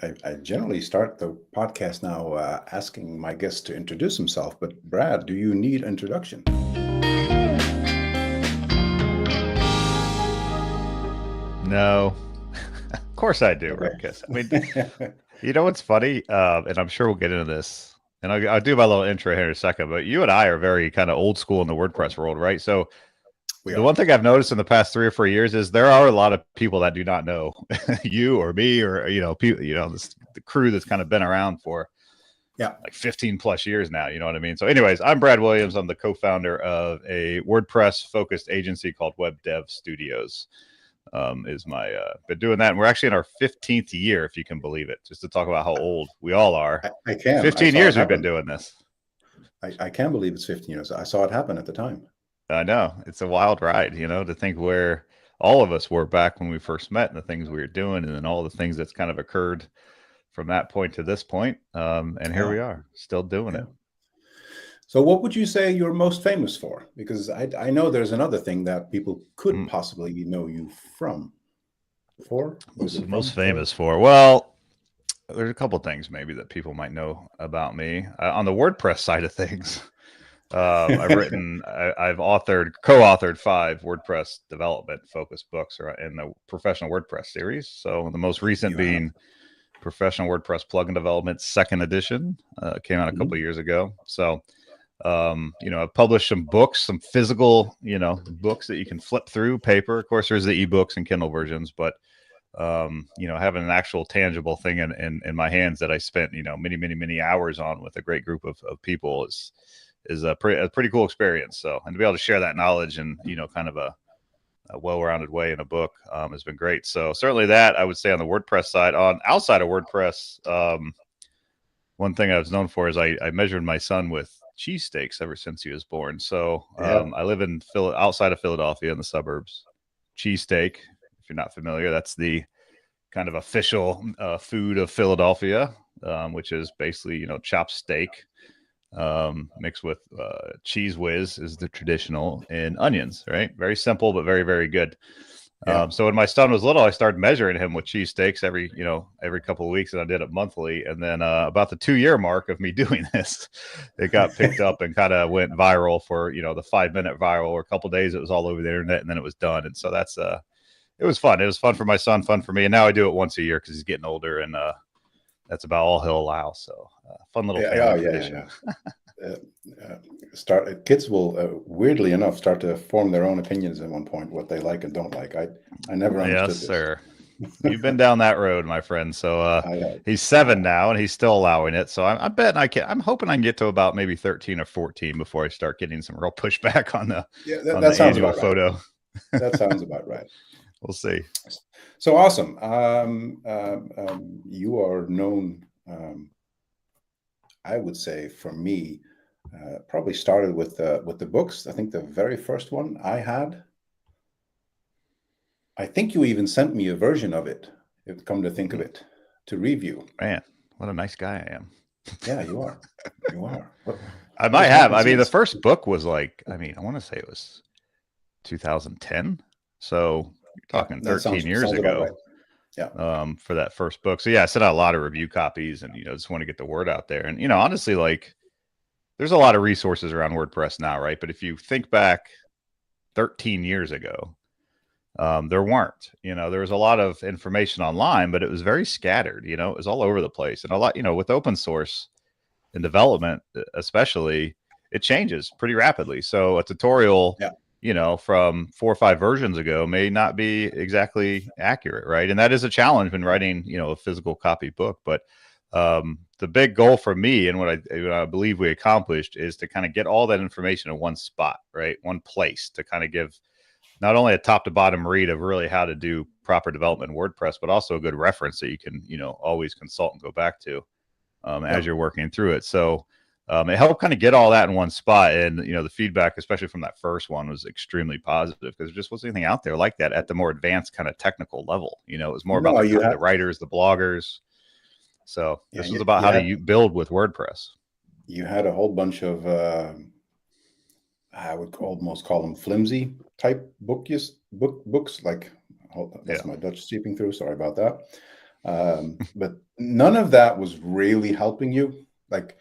I generally start the podcast now asking my guest to introduce himself, but Brad, do you need introduction? No, of course I do, Okay. Ruckus. I mean, you know what's funny? And I'm sure we'll get into this, and I'll do my little intro here in a second. But you and I are very kind of old school in the WordPress world, right? So We the are. one thing I've noticed in the past 3 or 4 years is there are a lot of people that do not know you or me or people, the crew that's kind of been around for Yeah. like 15 plus years now. You know what I mean? So, anyways, I'm Brad Williams. I'm the co-founder of a WordPress focused agency called WebDevStudios. Is my been doing that, and we're actually in our 15th year, if you can believe it. Just to talk about how old we all are. I can. I 15 saw it years we've been happen. doing this. I can't believe it's 15 years. I saw it happen at the time. I know it's a wild ride, to think where all of us were back when we first met and the things we were doing, and then all the things that's kind of occurred from that point to this point. And here Yeah. we are, still doing Yeah. it. So, what would you say you're most famous for? Because I know there's another thing that people could Mm, possibly know you from. For? What is it Most from? For? famous for? Well, there's a couple things maybe that people might know about me on the WordPress side of things. I've co-authored 5 WordPress development focused books in the professional WordPress series. So the most recent You have. being Professional WordPress Plugin Development Second Edition, came out a couple Mhm. of years ago. So, I've published some books, some physical, books that you can flip through paper. Of course, there's the ebooks and Kindle versions, but having an actual tangible thing in my hands that I spent, many, many, many hours on with a great group of people is a pretty cool experience. So, and to be able to share that knowledge and, kind of a well-rounded way in a book has been great. So certainly that I would say on the WordPress side. On outside of WordPress, one thing I was known for is I measured my son with cheesesteaks ever since he was born. So Yeah. I live in outside of Philadelphia in the suburbs. Cheesesteak, if you're not familiar, that's the kind of official food of Philadelphia, which is basically chopped steak mixed with cheese whiz is the traditional, and onions. Right, very simple but very very good. Yeah. So when my son was little, I started measuring him with cheesesteaks every couple of weeks, and I did it monthly. And then about the 2 year mark of me doing this, it got picked up and kind of went viral for the 5 minute viral. Or a couple of days, it was all over the internet, and then it was done. And so that's it was fun. It was fun for my son, fun for me, and now I do it once a year because he's getting older, and that's about all he'll allow. So fun little Yeah. family Yeah. Yeah. tradition. Yeah. uh, Start kids will weirdly enough start to form their own opinions at one point what they like and don't like. I never Yes, understood this. sir. You've been down that road, my friend. So I have. he's I 7 have. now, and he's still allowing it. So I'm betting I can. I'm hoping I can get to about maybe 13 or 14 before I start getting some real pushback on the Yeah, on that the sounds annual about right. photo. That sounds about right. We'll see. So awesome. You are known, I would say, for me, probably started with the books. I think the very first one I had. I think you even sent me a version of it. If come to think of Hmm, it, to review. Man, what a nice guy I am. Yeah, you are. You are. I What might has have. happened I mean, the since? first book was like, I want to say it was 2010. So you're Yeah, talking that 13 years sounds about right. ago Yeah. for that first book. So yeah, I sent out a lot of review copies, and just want to get the word out there. And honestly, like there's a lot of resources around WordPress now, right? But if you think back 13 years ago, there weren't. There was a lot of information online, but it was very scattered. It was all over the place, and a lot. With open source and development, especially, it changes pretty rapidly. So a tutorial, Yeah. from 4 or 5 versions ago may not be exactly accurate, right? And that is a challenge when writing, a physical copy book. But the big goal for me, and what I believe we accomplished, is to kind of get all that information in one spot, right? One place to kind of give not only a top to bottom read of really how to do proper development in WordPress, but also a good reference that you can, always consult and go back to Yeah. as you're working through it. So it helped kind of get all that in one spot. And, the feedback, especially from that first one, was extremely positive because there just wasn't anything out there like that at the more advanced kind of technical level. It was more about No, you the had. writers, the bloggers. So Yeah, this was about you how had. to build with WordPress. You had a whole bunch of. I would almost call them flimsy type books. Like, hold, Yeah. that's my Dutch seeping through. Sorry about that. But none of that was really helping you, like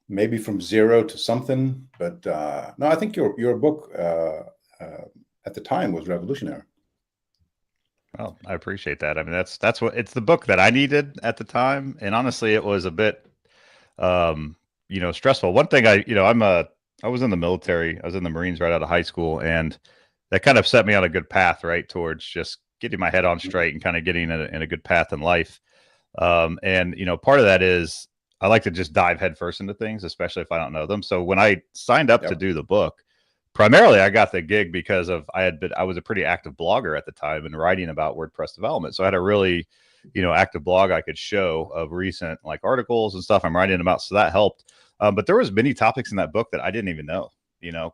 maybe from zero to something. But no, I think your book at the time was revolutionary. Well, I appreciate that. I mean, that's what it's the book that I needed at the time, and honestly, it was a bit, um, stressful. One thing I was in the military. I was in the Marines right out of high school, and that kind of set me on a good path, right, towards just getting my head on straight and kind of getting in a good path in life. And part of that is I like to just dive headfirst into things, especially if I don't know them. So when I signed up to Yep. do the book, primarily I got the gig because of I was a pretty active blogger at the time and writing about WordPress development. So I had a really, active blog I could show of recent like articles and stuff I'm writing about. So that helped. But there was many topics in that book that I didn't even know.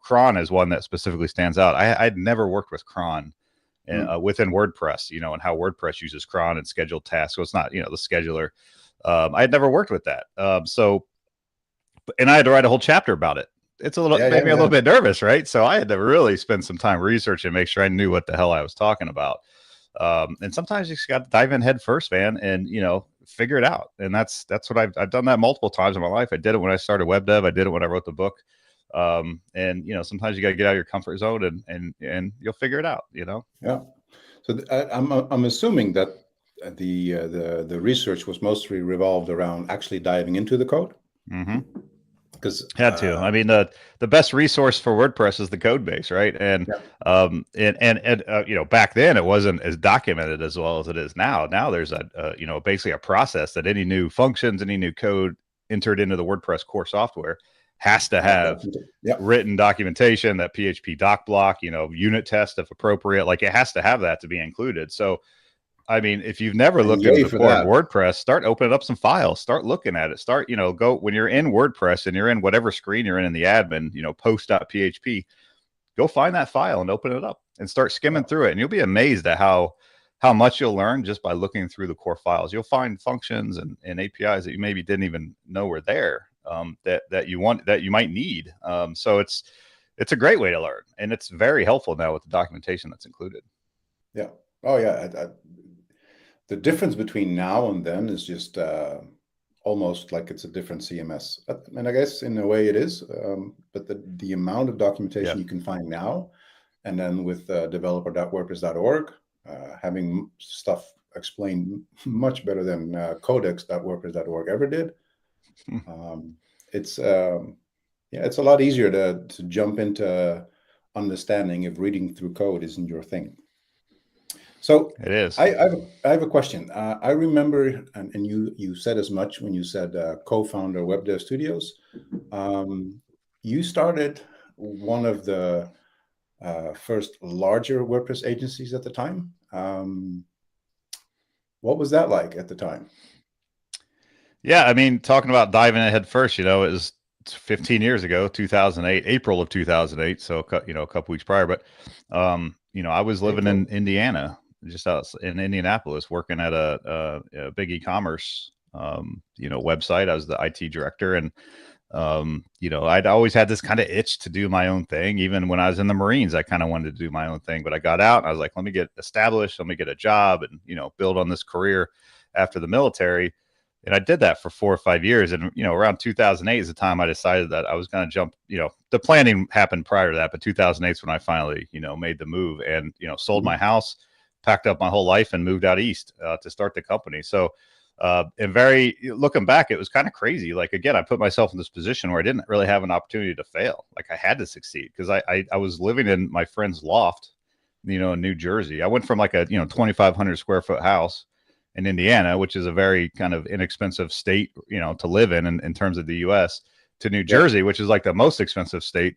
Cron is one that specifically stands out. I'd never worked with Cron Mm. within WordPress, and how WordPress uses cron and scheduled tasks. So it's not, the scheduler. I had never worked with that. And I had to write a whole chapter about it. It's a little, Yeah, made yeah, me a yeah. little bit nervous, right? So I had to really spend some time researching, make sure I knew what the hell I was talking about. And sometimes you just got to dive in head first, man, and figure it out. And that's what I've done that multiple times in my life. I did it when I started web dev. I did it when I wrote the book. And sometimes you got to get out of your comfort zone and you'll figure it out. Yeah. So I'm assuming that the research was mostly revolved around actually diving into the code, Mm-hmm. because Had to. I mean, the best resource for WordPress is the code base, right? And yeah, back then it wasn't as documented as well as it is now. Now there's basically a process that any new functions, any new code entered into the WordPress core software has to have yeah, written documentation, that PHP doc block, unit test if appropriate. Like it has to have that to be included. So I mean, if you've never and looked into yay the for core of that. WordPress, start opening up some files, start looking at it, start, go when you're in WordPress and you're in whatever screen you're in the admin, post.php, go find that file and open it up and start skimming through it. And you'll be amazed at how much you'll learn just by looking through the core files. You'll find functions and APIs that you maybe didn't even know were there, that you might need. So it's a great way to learn, and it's very helpful now with the documentation that's included. Yeah. Oh yeah. The difference between now and then is just almost like it's a different CMS. And I guess in a way it is, but the amount of documentation Yeah. you can find now, and then with developer.wordpress.org, having stuff explained much better than codex.wordpress.org ever did. It's it's a lot easier to jump into understanding if reading through code isn't your thing. So It is. I have a question. I remember, and you said as much when you said co-founder WebDevStudios. You started one of the first larger WordPress agencies at the time. What was that like at the time? Yeah, I mean, talking about diving in head first, it was 15 years ago, 2008, April of 2008. So, a couple weeks prior. But, I was living in April. Indiana, just out in Indianapolis, working at a big e-commerce, website. I was the IT director, and I'd always had this kind of itch to do my own thing. Even when I was in the Marines, I kind of wanted to do my own thing. But I got out, and I was like, let me get established, let me get a job, and build on this career after the military. And I did that for 4 or 5 years. And, around 2008 is the time I decided that I was going to jump, the planning happened prior to that, but 2008 is when I finally, made the move and, sold my house, packed up my whole life and moved out East to start the company. So, and looking back, it was kind of crazy. Like, again, I put myself in this position where I didn't really have an opportunity to fail. Like I had to succeed because I was living in my friend's loft, in New Jersey. I went from like a, 2,500 square foot house in Indiana, which is a very kind of inexpensive state, to live in terms of the US, to New Jersey, which is like the most expensive state.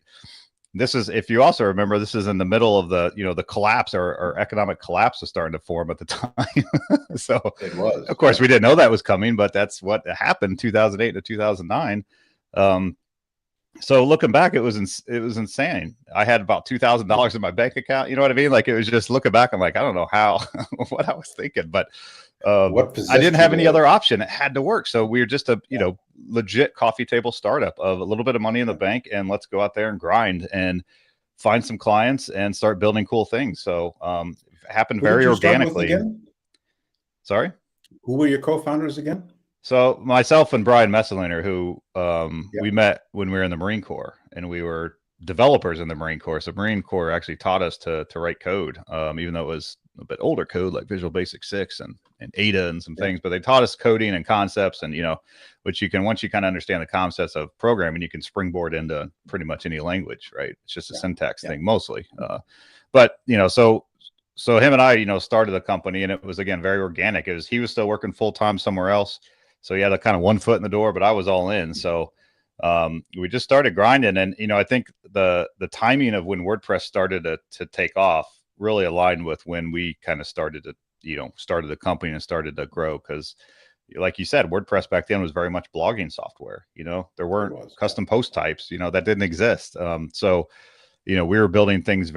This is, if you also remember, this is in the middle of the, the collapse or economic collapse was starting to form at the time. So It was. of course we didn't know that was coming, but that's what happened 2008 to 2009. So looking back, it was insane. I had about $2,000 in my bank account. You know what I mean? Like it was just looking back, I'm like, I don't know how, what I was thinking, but What I didn't possessed you have any to? other option. It had to work. So we were just a, legit coffee table startup of a little bit of money in the bank, and let's go out there and grind and find some clients and start building cool things. So it happened Who did very you start with organically. again? Sorry? Who were your co-founders again? So myself and Brian Messeliner, who Yeah. we met when we were in the Marine Corps, and we were developers in the Marine Corps. So Marine Corps actually taught us to write code, even though it was a bit older code like Visual Basic 6 and Ada and some Yeah. things. But they taught us coding and concepts, and which you can, once you kind of understand the concepts of programming, you can springboard into pretty much any language, right? It's just a syntax thing mostly. But so him and I, started the company, and it was, again, very organic. He was still working full time somewhere else. So he had a kind of one foot in the door, but I was all in. So we just started grinding. And, I think the timing of when WordPress started to take off really aligned with when we kind of started the company and started to grow. Because like you said, WordPress back then was very much blogging software. There weren't custom post types, that didn't exist. So we were building things in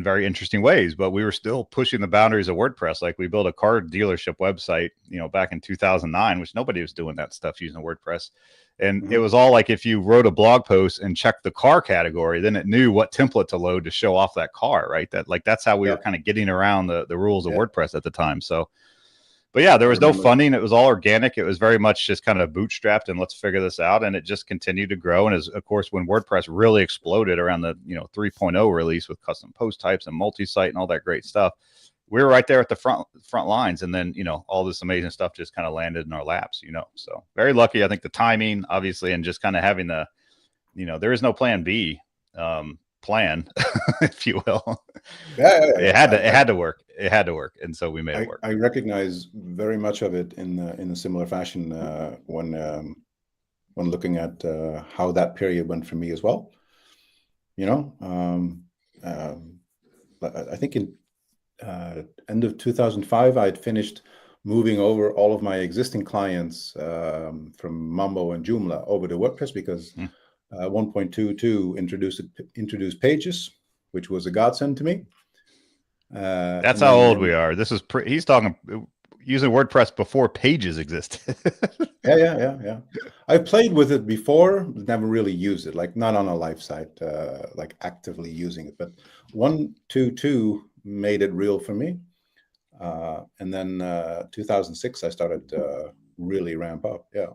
very interesting ways, but we were still pushing the boundaries of WordPress. Like we built a car dealership website, back in 2009, which nobody was doing that stuff using WordPress. And it was all like, if you wrote a blog post and checked the car category, then it knew what template to load to show off that car, right? That's how we were kind of getting around the rules of WordPress at the time. So, but yeah, there was no funding. It was all organic. It was very much just kind of bootstrapped and let's figure this out. And it just continued to grow. And of course, when WordPress really exploded around the 3.0 release with custom post types and multi-site and all that great stuff, we were right there at the front lines. And then, all this amazing stuff just kind of landed in our laps, so very lucky. I think the timing, obviously, and just kind of having there is no plan B, plan, if you will. It had to work. It had to work, and so we made it work. I recognize very much of it in a similar fashion when looking at how that period went for me as well. I think in end of 2005, I had finished moving over all of my existing clients from Mambo and Joomla over to WordPress because 1.22 introduced Pages, which was a godsend to me. That's how old we are. This is he's talking using WordPress before Pages existed. Yeah. I played with it before, never really used it, like not on a live site, like actively using it. But 1.22 made it real for me. And then 2006, I started to really ramp up. Yeah.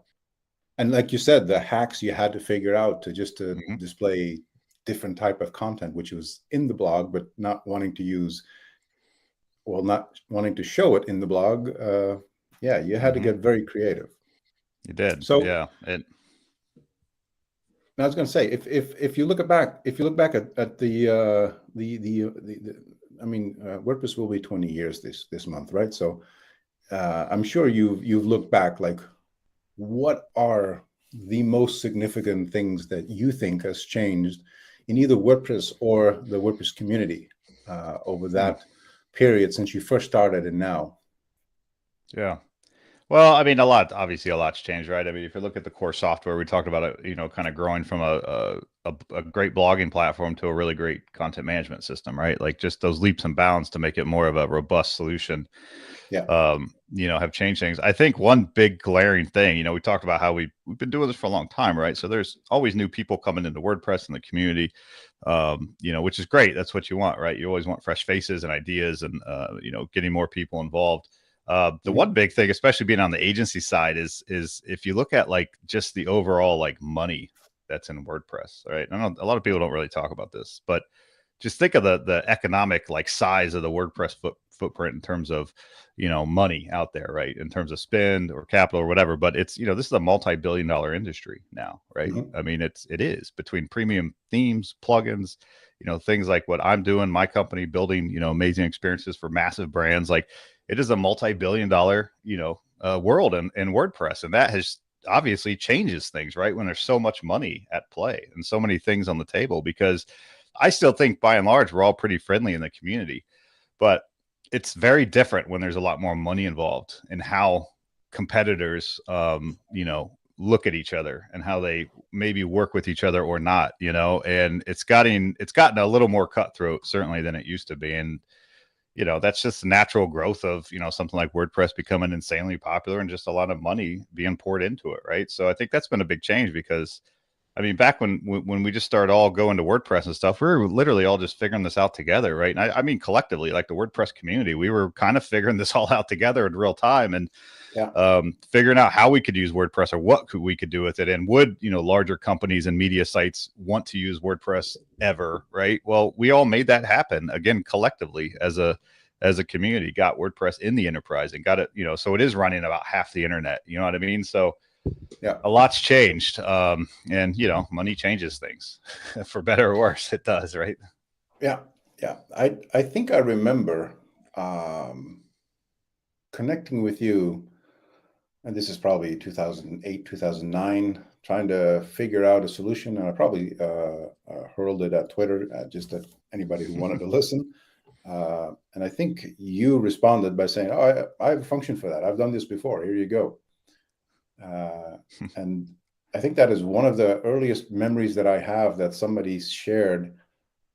And like you said, the hacks you had to figure out to display different type of content, which was in the blog, but not wanting to show it in the blog. You had to get very creative. You did. So yeah. I was going to say, if you look back at the WordPress will be 20 years this month, right? So I'm sure you've looked back, like, what are the most significant things that you think has changed in either WordPress or the WordPress community over that period since you first started and now? Yeah. Well, a lot's changed, right? If you look at the core software, we talked about it, kind of growing from a great blogging platform to a really great content management system, right? Like just those leaps and bounds to make it more of a robust solution. Have changed things. I think one big glaring thing, we talked about how we've been doing this for a long time, right? So there's always new people coming into WordPress in the community, which is great. That's what you want, right? You always want fresh faces and ideas and, getting more people involved. The one big thing, especially being on the agency side, is if you look at like just the overall like money that's in WordPress, right? I know a lot of people don't really talk about this, but just think of the economic like size of the WordPress footprint in terms of, money out there, right? In terms of spend or capital or whatever. But it's, this is a multi-billion-dollar industry now, right? It is between premium themes, plugins, things like what I'm doing, my company building, amazing experiences for massive brands. Like it is a multi-billion-dollar, world in WordPress. And that has obviously changes things, right? When there's so much money at play and so many things on the table, because I still think by and large, we're all pretty friendly in the community, but it's very different when there's a lot more money involved in how competitors, look at each other and how they maybe work with each other or not, and it's gotten a little more cutthroat certainly than it used to be. And, that's just the natural growth of, something like WordPress becoming insanely popular and just a lot of money being poured into it. Right. So I think that's been a big change because back when we just started all going to WordPress and stuff, we were literally all just figuring this out together, right? And collectively, like the WordPress community, we were kind of figuring this all out together in real time. And Yeah. Figuring out how we could use WordPress or what we could do with it. And would, larger companies and media sites want to use WordPress ever, right? Well, we all made that happen again, collectively as a community, got WordPress in the enterprise and got it, so it is running about half the internet, you know what I mean? So yeah, a lot's changed. And money changes things for better or worse. It does, right? yeah, yeah. I think I remember connecting with you, and this is probably 2008, 2009, trying to figure out a solution. And I probably hurled it at Twitter, just at anybody who wanted to listen. And I think you responded by saying, "Oh, I have a function for that. I've done this before. Here you go." And I think that is one of the earliest memories that I have, that somebody shared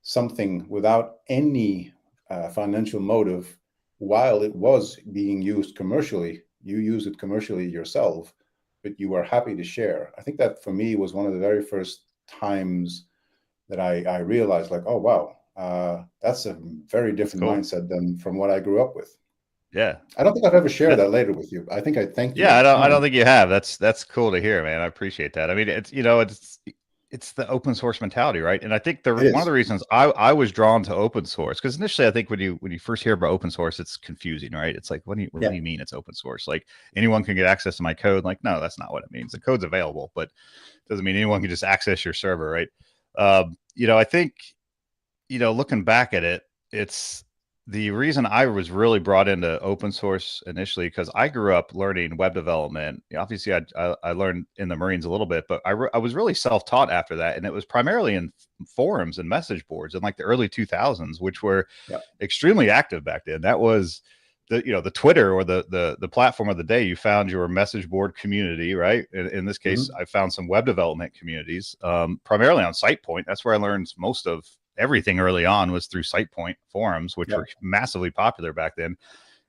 something without any financial motive while it was being used commercially. You use it commercially yourself, but you were happy to share. I think that for me was one of the very first times that I realized, like, oh, wow, that's a very different cool. mindset than from what I grew up with. Yeah. I don't think I've ever shared that later with you. I think I thanked you. Yeah, at the I don't time. think you have. That's cool to hear, man. I appreciate that. I mean, it's the open source mentality, right? And I think It one of is. the reasons I was drawn to open source, because initially I think when you first hear about open source, it's confusing, right? It's like, what do Yeah. you mean it's open source? Like anyone can get access to my code? Like, no, that's not what it means. The code's available, but it doesn't mean anyone can just access your server, right? I think, looking back at it, it's the reason I was really brought into open source initially, because I grew up learning web development. Obviously, I learned in the Marines a little bit, but I was really self-taught after that. And it was primarily in forums and message boards in like the early 2000s, which were extremely active back then. That was the Twitter, or the platform of the day. You found your message board community, right? In this case, I found some web development communities, primarily on SitePoint. That's where I learned most of everything early on, was through SitePoint forums, which were massively popular back then.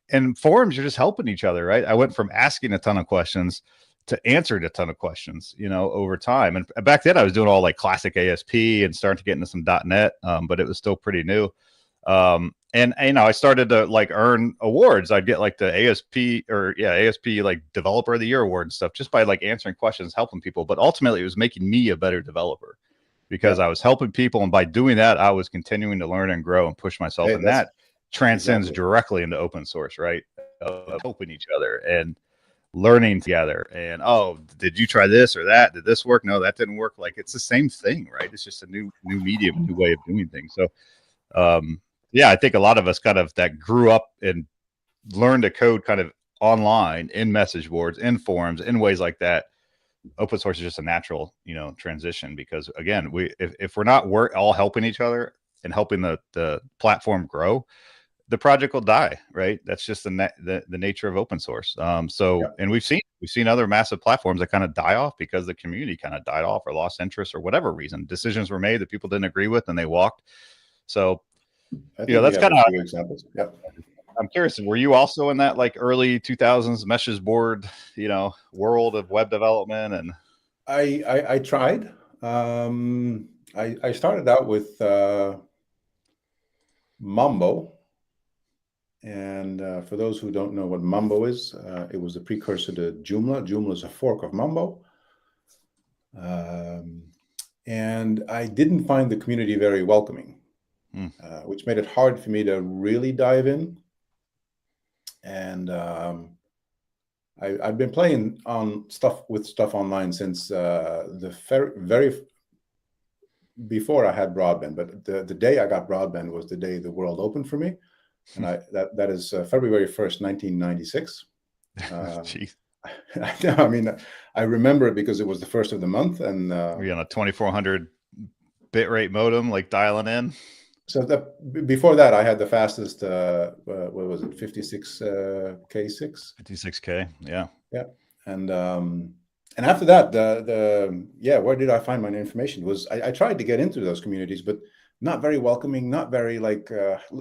And forums, you're just helping each other, right? I went from asking a ton of questions to answering a ton of questions, over time. And back then I was doing all like classic ASP and starting to get into some .NET, but it was still pretty new. And I started to like earn awards. I'd get like the ASP like Developer of the Year award and stuff, just by like answering questions, helping people. But ultimately it was making me a better developer, because I was helping people. And by doing that, I was continuing to learn and grow and push myself. Hey, and that transcends exactly directly into open source, right? Helping each other and learning together. And, oh, did you try this or that? Did this work? No, that didn't work. Like, it's the same thing, right? It's just a new medium, a new way of doing things. So, I think a lot of us kind of that grew up and learned to code kind of online, in message boards, in forums, in ways like that. Open source is just a natural, transition, because again, if we're not all helping each other and helping the platform grow, the project will die, right? That's just the nature of open source. And we've seen other massive platforms that kind of die off because the community kind of died off or lost interest, or whatever reason. Decisions were made that people didn't agree with, and they walked. So, I think that's kind of of, a few examples. I'm curious, were you also in that like early 2000s message board, world of web development? And I tried. I started out with Mambo. And for those who don't know what Mambo is, it was the precursor to Joomla. Joomla is a fork of Mambo. And I didn't find the community very welcoming, which made it hard for me to really dive in. And I've been playing on stuff online since the very before I had broadband. But the day I got broadband was the day the world opened for me. And that is February 1st, 1996. I mean, I remember it because it was the first of the month. And were you on a 2400 bitrate modem, like dialing in? So before that, I had the fastest, what was it, 56K6? 56K, yeah. Yeah. And after that, where did I find my information? I tried to get into those communities, but not very welcoming, not very like,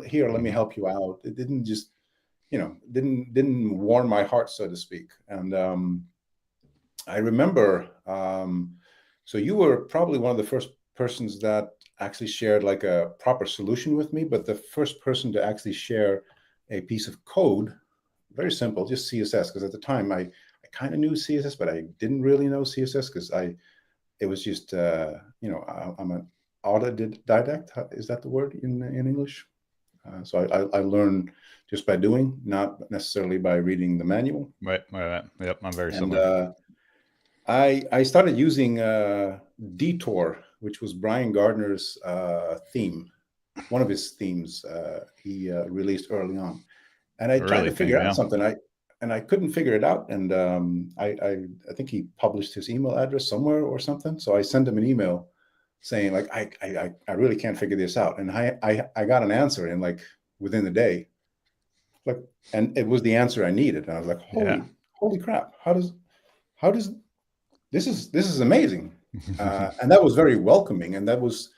here, let me help you out. It didn't just, didn't warm my heart, so to speak. And I remember, so you were probably one of the first persons that actually shared like a proper solution with me, but the first person to actually share a piece of code very simple, just CSS. Because at the time I kind of knew CSS, but I didn't really know CSS because it was just, I'm an autodidact. Is that the word in English? So I learned just by doing, not necessarily by reading the manual. Right. Yep. I'm very And similar. I started using Detour, which was Brian Gardner's theme, one of his themes he released early on. And I tried Early to theme. figure out Yeah. something. I couldn't figure it out. And I think he published his email address somewhere or something. So I sent him an email saying like, I really can't figure this out. And I got an answer in like within the day. Like, and it was the answer I needed. And I was like, Yeah. holy crap. How does this is amazing. And that was very welcoming. And that was,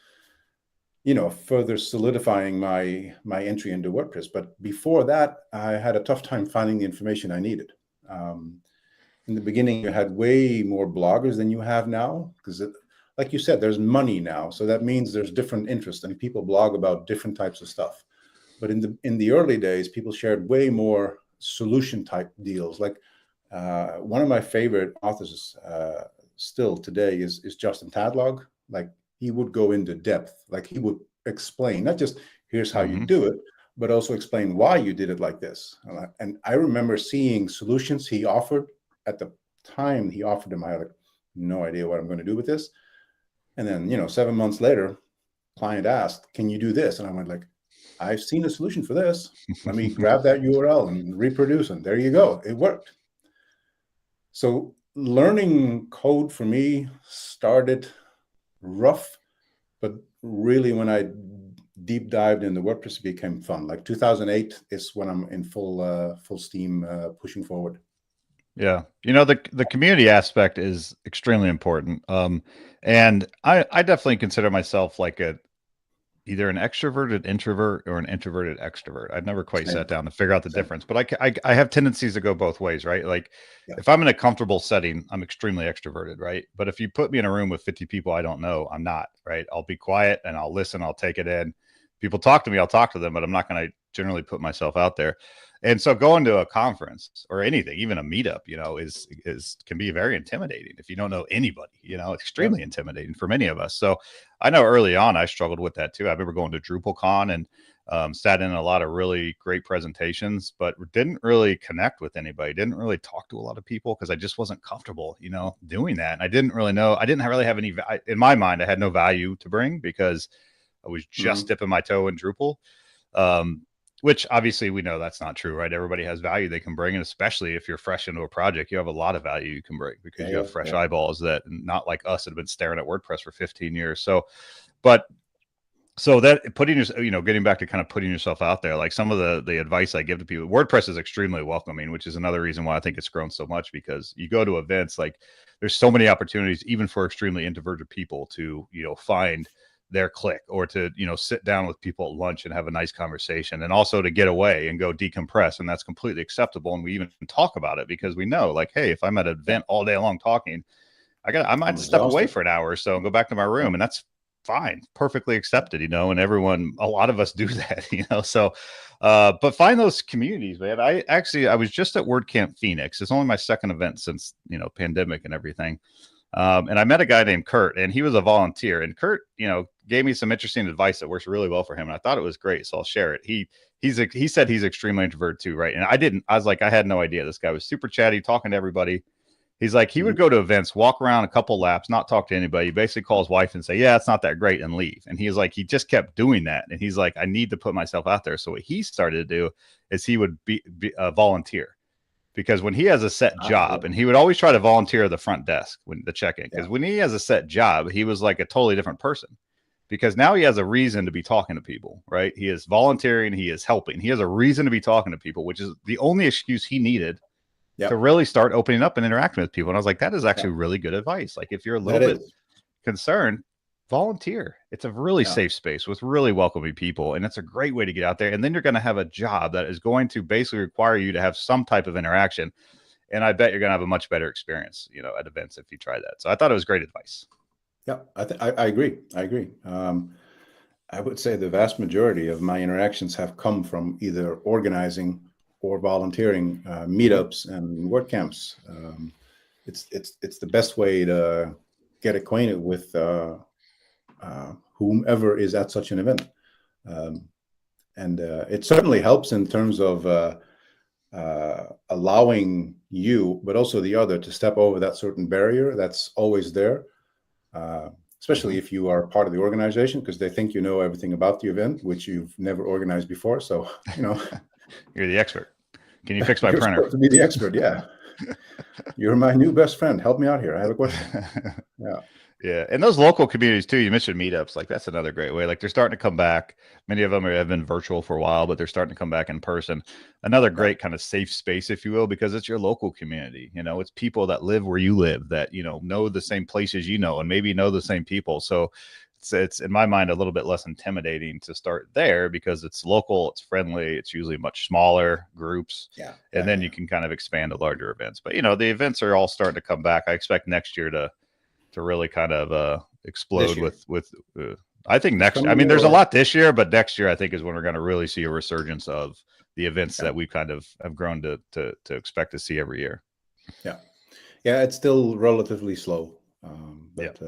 further solidifying my entry into WordPress. But before that, I had a tough time finding the information I needed. In the beginning, you had way more bloggers than you have now, because like you said, there's money now. So that means there's different interests and people blog about different types of stuff. But in the early days, people shared way more solution type deals. Like one of my favorite authors still today is Justin Tadlog. Like he would go into depth, like he would explain, not just here's how you do it, but also explain why you did it like this. And I remember seeing solutions he offered at the time he offered them. I had like, no idea what I'm going to do with this. And then, 7 months later, client asked, can you do this? And I went like, I've seen a solution for this. Let me grab that URL and reproduce it. There you go. It worked. So learning code for me started rough, but really when I deep dived into WordPress, it became fun. Like 2008 is when I'm in full steam pushing forward. Yeah. The community aspect is extremely important. And I definitely consider myself like either an extroverted introvert or an introverted extrovert. I've never quite sat down to figure out the difference, but I have tendencies to go both ways, right? Like if I'm in a comfortable setting, I'm extremely extroverted, right? But if you put me in a room with 50 people I don't know, I'm not, right? I'll be quiet and I'll listen, I'll take it in. People talk to me, I'll talk to them, but I'm not going to generally put myself out there. And so going to a conference or anything, even a meetup, can be very intimidating if you don't know anybody, extremely intimidating for many of us. So I know early on I struggled with that too. I remember going to DrupalCon and sat in a lot of really great presentations, but didn't really connect with anybody. Didn't really talk to a lot of people because I just wasn't comfortable, doing that. And I didn't really know. I didn't really have any. In my mind, I had no value to bring because I was just dipping my toe in Drupal. Which obviously we know that's not true, right? Everybody has value they can bring. And especially if you're fresh into a project, you have a lot of value you can bring because you have fresh eyeballs that not like us that have been staring at WordPress for 15 years. So that putting your, getting back to kind of putting yourself out there, like some of the advice I give to people, WordPress is extremely welcoming, which is another reason why I think it's grown so much, because you go to events, like there's so many opportunities, even for extremely introverted people to, find their click or to, sit down with people at lunch and have a nice conversation, and also to get away and go decompress. And that's completely acceptable. And we even talk about it because we know like, hey, if I'm at an event all day long talking, I might step away for an hour or so and go back to my room, and that's fine, perfectly accepted, and a lot of us do that, so, but find those communities, man. I was just at WordCamp Phoenix. It's only my second event since, pandemic and everything. And I met a guy named Kurt, and he was a volunteer, and Kurt, gave me some interesting advice that works really well for him. And I thought it was great. So I'll share it. He said he's extremely introverted too. Right. And I was like, I had no idea. This guy was super chatty, talking to everybody. He's like, he would go to events, walk around a couple laps, not talk to anybody, basically call his wife and say, yeah, it's not that great, and leave. And he's like, he just kept doing that. And he's like, I need to put myself out there. So what he started to do is he would be a volunteer, because when he has a set job, and he would always try to volunteer at the front desk when the check-in, because when he has a set job, he was like a totally different person, because now he has a reason to be talking to people, right? He is volunteering, he is helping, he has a reason to be talking to people, which is the only excuse he needed to really start opening up and interacting with people. And I was like, that is actually really good advice. Like if you're a little bit concerned, volunteer. It's a really safe space with really welcoming people, and it's a great way to get out there. And then you're going to have a job that is going to basically require you to have some type of interaction. And I bet you're going to have a much better experience, at events if you try that. So I thought it was great advice. Yeah, I agree. I agree. I would say the vast majority of my interactions have come from either organizing or volunteering, meetups and WordCamps. It's the best way to get acquainted with whomever is at such an event. And it certainly helps in terms of allowing you, but also the other, to step over that certain barrier that's always there, especially if you are part of the organization, because they think you know everything about the event, which you've never organized before. So, You're the expert. Can you fix my you're printer? supposed to be the expert. Yeah. You're my new best friend. Help me out here. I have a question. Yeah. Yeah. And those local communities too, you mentioned meetups, like that's another great way. Like they're starting to come back. Many of them have been virtual for a while, but they're starting to come back in person. Another great kind of safe space, if you will, because it's your local community. It's people that live where you live, that, know the same places, and maybe know the same people. So it's in my mind a little bit less intimidating to start there because it's local, it's friendly, it's usually much smaller groups. And then you can kind of expand to larger events. But the events are all starting to come back. I expect next year to really kind of explode with I think next, I mean, there's a lot this year, but next year I think is when we're going to really see a resurgence of the events that we kind of have grown to expect to see every year. Yeah, it's still relatively slow, but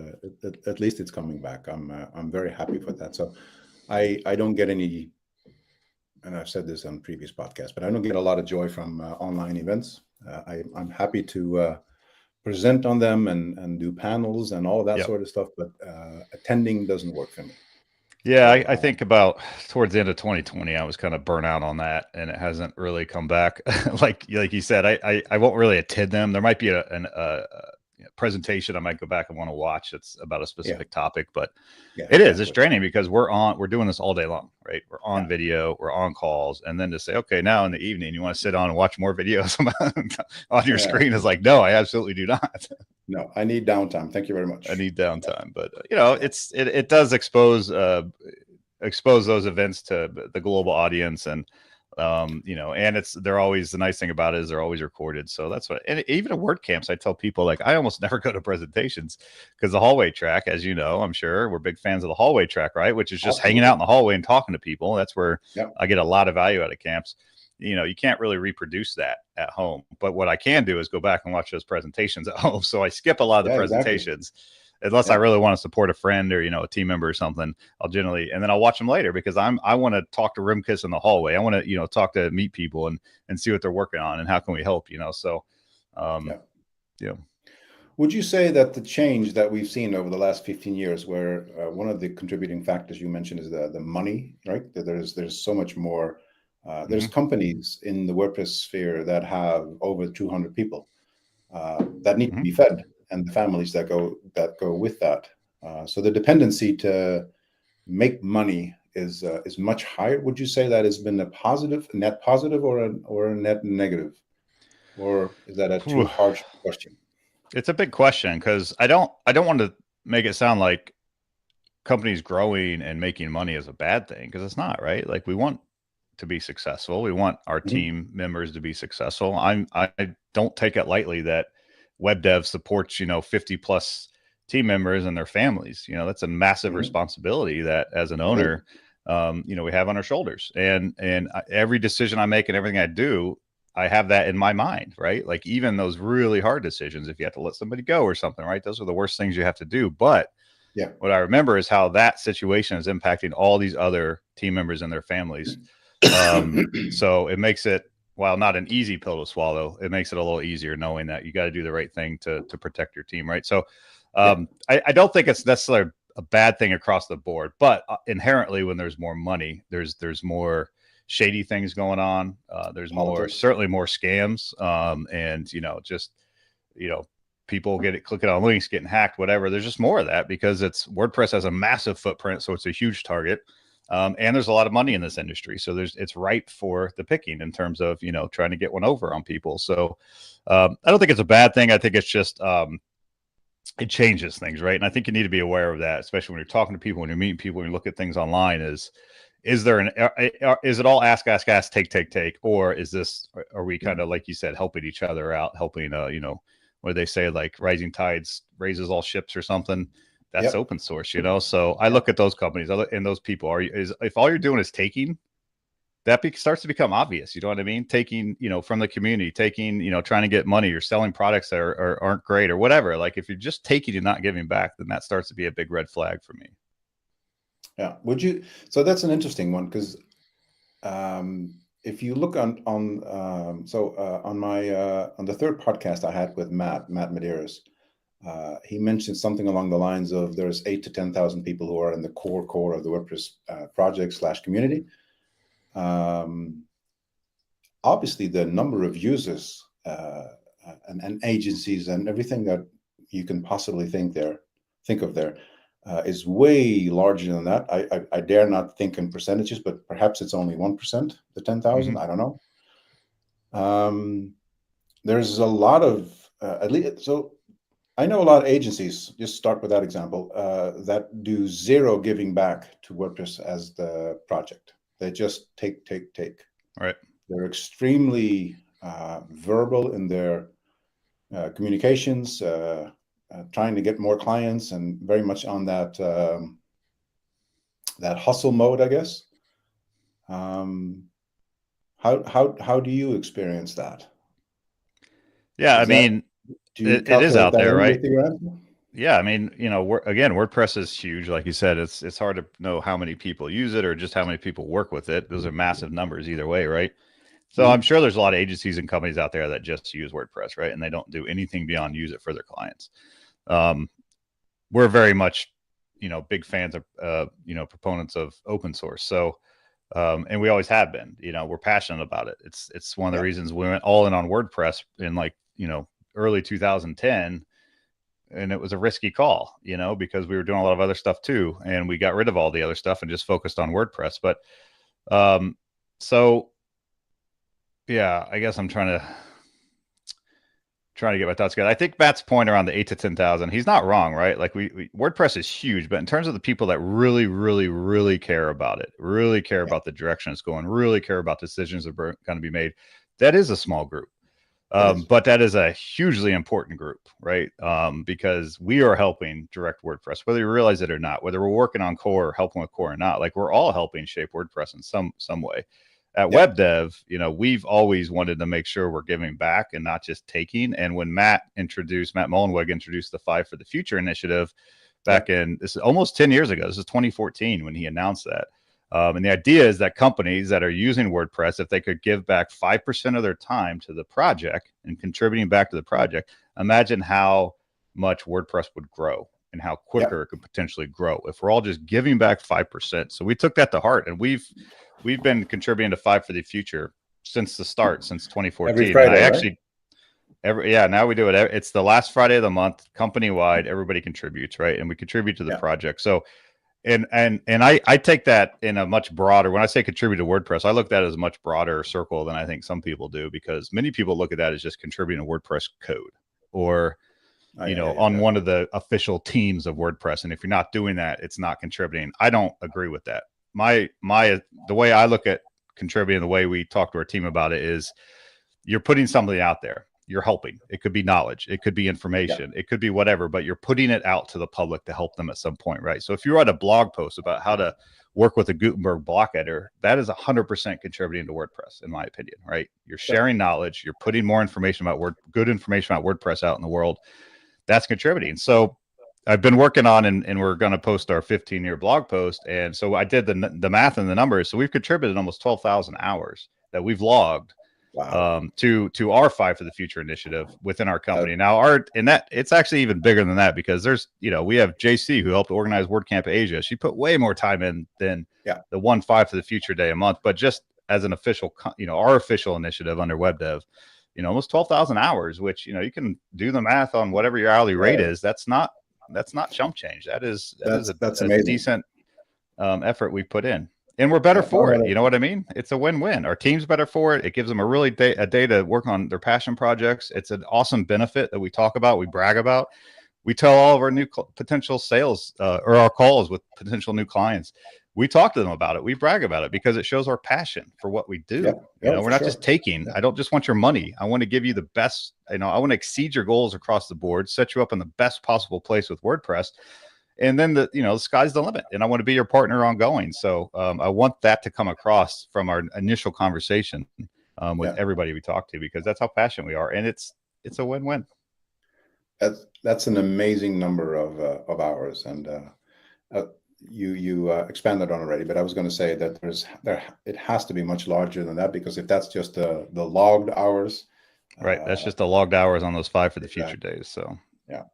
at least it's coming back. I'm very happy for that. So I don't get any, and I've said this on previous podcasts, but I don't get a lot of joy from online events. I'm happy to present on them and do panels and all of that sort of stuff, but attending doesn't work for me. Yeah, I think about towards the end of 2020, I was kind of burnt out on that, and it hasn't really come back. like you said, I won't really attend them. There might be a presentation I might go back and want to watch. It's about a specific topic, but it's draining because we're doing this all day long, right? We're on video, we're on calls, and then to say, okay, now in the evening you want to sit on and watch more videos on your screen is like, no, I absolutely do not. No, I need downtime. Thank you very much. I need downtime, but it does expose those events to the global audience, and and they're always, the nice thing about it is they're always recorded. So that's what, and even at WordCamps, I tell people, like, I almost never go to presentations because the hallway track, as you know, I'm sure we're big fans of the hallway track, right? Which is just hanging out in the hallway and talking to people. That's where I get a lot of value out of camps. You can't really reproduce that at home, but what I can do is go back and watch those presentations at home. So I skip a lot of the presentations. Unless I really want to support a friend or, a team member or something, I'll generally, and then I'll watch them later because I want to talk to Rimkus in the hallway. I want to, meet people and see what they're working on and how can we help, so, Would you say that the change that we've seen over the last 15 years, where one of the contributing factors you mentioned is the money, right? That there's so much more, there's companies in the WordPress sphere that have over 200 people that need to be fed, and the families that go with that. So the dependency to make money is much higher. Would you say that has been a net positive, or a net negative, or is that a too harsh question? It's a big question because I don't want to make it sound like companies growing and making money is a bad thing, because it's not, right? Like, we want to be successful. We want our team members to be successful. I don't take it lightly that WebDev supports 50 plus team members and their families. That's a massive responsibility that, as an owner, we have on our shoulders, and every decision I make and everything I do, I have that in my mind, right? Like, even those really hard decisions, if you have to let somebody go or something, right? Those are the worst things you have to do. But what I remember is how that situation is impacting all these other team members and their families. So it makes it, while not an easy pill to swallow, it makes it a little easier knowing that you got to do the right thing to protect your team, right? So I don't think it's necessarily a bad thing across the board, but inherently, when there's more money, there's more shady things going on. There's certainly more scams, and people clicking on links, getting hacked, whatever. There's just more of that because WordPress has a massive footprint, so it's a huge target. And there's a lot of money in this industry, so it's ripe for the picking in terms of trying to get one over on people. So I don't think it's a bad thing. I think it's just it changes things, right? And I think you need to be aware of that, especially when you're talking to people, when you're meeting people, when you look at thing online. Is it all ask, take, or are we kind of, like you said, helping each other out, helping what do they say, like rising tides raises all ships or something? That's open source, So I look at those companies and those people. If all you're doing is taking, that starts to become obvious. You know what I mean? Taking, from the community, taking, trying to get money or selling products that aren't great or whatever. Like if you're just taking and not giving back, then that starts to be a big red flag for me. Yeah. So that's an interesting one, because if you look on the third podcast I had with Matt Medeiros, he mentioned something along the lines of there's 8 to 10,000 people who are in the core of the WordPress project / community. Obviously, the number of users and agencies and everything that you can possibly think of there is way larger than that. I dare not think in percentages, but perhaps it's only 1%, the 10,000. I don't know. There's a lot of at least so. I know a lot of agencies, just start with that example, that do zero giving back to WordPress as the project. They just take. Right. They're extremely verbal in their communications, trying to get more clients, and very much on that that hustle mode, I guess. How do you experience that? Yeah, I mean, do you it is calculate out that there, in right? with your answer? Yeah, I mean, again, WordPress is huge. Like you said, it's hard to know how many people use it or just how many people work with it. Those are massive numbers either way, right? So I'm sure there's a lot of agencies and companies out there that just use WordPress, right? And they don't do anything beyond use it for their clients. We're very much, big fans of, proponents of open source. So, and we always have been, we're passionate about it. It's one of the reasons we went all in on WordPress in early 2010. And it was a risky call, because we were doing a lot of other stuff too. And we got rid of all the other stuff and just focused on WordPress. But, so yeah, I guess I'm trying to get my thoughts together. I think Matt's point around the 8 to 10,000, he's not wrong, right? Like WordPress is huge, but in terms of the people that really, really, really care about it, really care about the direction it's going, really care about decisions that are going to be made, that is a small group. But that is a hugely important group, right? Because we are helping direct WordPress, whether you realize it or not, whether we're working on core or helping with core or not, like we're all helping shape WordPress in some way. At WebDev, we've always wanted to make sure we're giving back and not just taking. And when Matt Mullenweg introduced the 5 for the Future initiative back in, this is almost 10 years ago. This is 2014 when he announced that. And the idea is that companies that are using WordPress, if they could give back 5% of their time to the project and contributing back to the project, imagine how much WordPress would grow and how quicker it could potentially grow if we're all just giving back 5%. So we took that to heart, and we've been contributing to 5 for the Future since the start, since 2014. Every Friday, and I actually, now we do it. It's the last Friday of the month, company wide. Everybody contributes, right? And we contribute to the project. So, and I take that in a much broader, when I say contribute to WordPress, I look at that as a much broader circle than I think some people do, because many people look at that as just contributing to WordPress code or, on one of the official teams of WordPress. And if you're not doing that, it's not contributing. I don't agree with that. The way I look at contributing, the way we talk to our team about it, is you're putting something out there. You're helping. It could be knowledge. It could be information. It could be whatever, but you're putting it out to the public to help them at some point, right? So if you write a blog post about how to work with a Gutenberg block editor, that is 100% contributing to WordPress, in my opinion, right? You're sharing knowledge. You're putting more information about good information about WordPress out in the world. That's contributing. So I've been working on, and we're going to post our 15-year blog post. And so I did the math and the numbers. So we've contributed almost 12,000 hours that we've logged to our 5 for the Future initiative within our company. Now it's actually even bigger than that, because there's, we have JC, who helped organize WordCamp Asia. She put way more time in than the 1 5 for the Future day a month, but just as an official, our official initiative under WebDev, almost 12,000 hours, which, you can do the math on whatever your hourly rate is. That's not chump change. That's a decent effort we put in. And we're better for it. You know what I mean? It's a win-win. Our team's better for it. It gives them a day to work on their passion projects. It's an awesome benefit that we talk about, we brag about. We tell all of our new potential sales or our calls with potential new clients. We talk to them about it. We brag about it because it shows our passion for what we do. We're not just taking. I don't just want your money. I want to give you the best. I want to exceed your goals across the board, set you up in the best possible place with WordPress. And then the sky's the limit, and I want to be your partner ongoing. So I want that to come across from our initial conversation with everybody we talk to, because that's how passionate we are, and it's a win-win. That's an amazing number of hours, and you expanded on already. But I was going to say that it has to be much larger than that, because if that's just the logged hours, right, that's just the logged hours on those 5 for the future days. So yeah.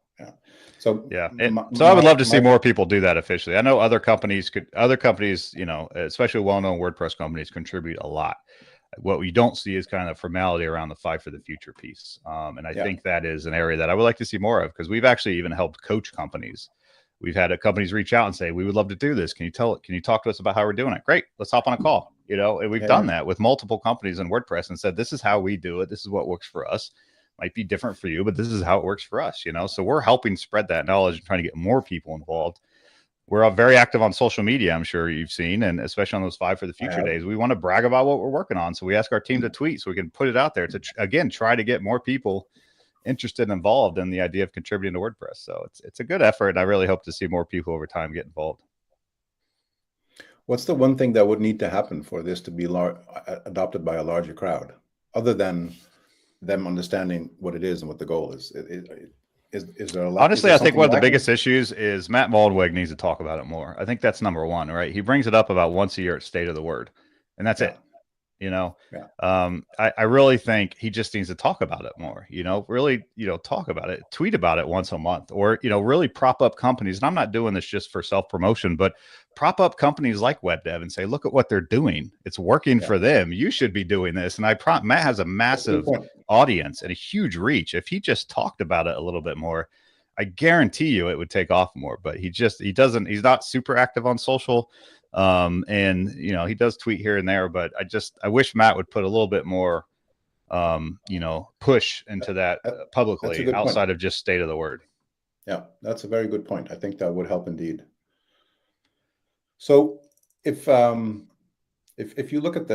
So yeah, so I would love to see more people do that officially. I know other companies, especially well-known WordPress companies, contribute a lot. What we don't see is kind of formality around the 5 for the future piece. And I think that is an area that I would like to see more of, because we've actually even helped coach companies. We've had companies reach out and say, we would love to do this. Can you talk to us about how we're doing it? Great. Let's hop on a call. And we've done that with multiple companies in WordPress and said, this is how we do it. This is what works for us. Might be different for you, but this is how it works for us. So we're helping spread that knowledge and trying to get more people involved. We're very active on social media, I'm sure you've seen, and especially on those 5 for the future days. We want to brag about what we're working on. So we ask our team to tweet so we can put it out there to, again, try to get more people interested and involved in the idea of contributing to WordPress. So it's a good effort, and I really hope to see more people over time get involved. What's the one thing that would need to happen for this to be adopted by a larger crowd, other than them understanding what it is and what the goal is? Is there a lot? Honestly, I think one of the biggest issues is Matt Maldweg needs to talk about it more. I think that's number one, right? He brings it up about once a year at State of the Word, and that's it. I really think he just needs to talk about it more, really, talk about it, tweet about it once a month, or, really prop up companies. And I'm not doing this just for self-promotion, but prop up companies like WebDev and say, look at what they're doing. It's working for them. You should be doing this. And Matt has a massive audience and a huge reach. If he just talked about it a little bit more, I guarantee you it would take off more. But he's not super active on social. And he does tweet here and there, but I wish Matt would put a little bit more push into that publicly outside of just State of the Word. Yeah, that's a very good point. I think that would help indeed. So if you look at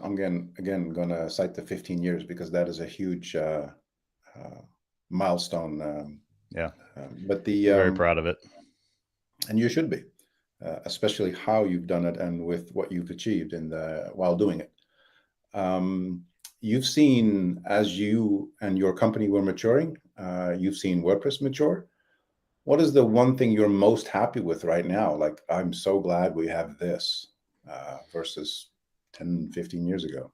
I'm again going to cite the 15 years, because that is a huge milestone. But very proud of it, and you should be. Especially how you've done it and with what you've achieved while doing it. You've seen, as you and your company were maturing, you've seen WordPress mature. What is the one thing you're most happy with right now? Like, I'm so glad we have this versus 10, 15 years ago.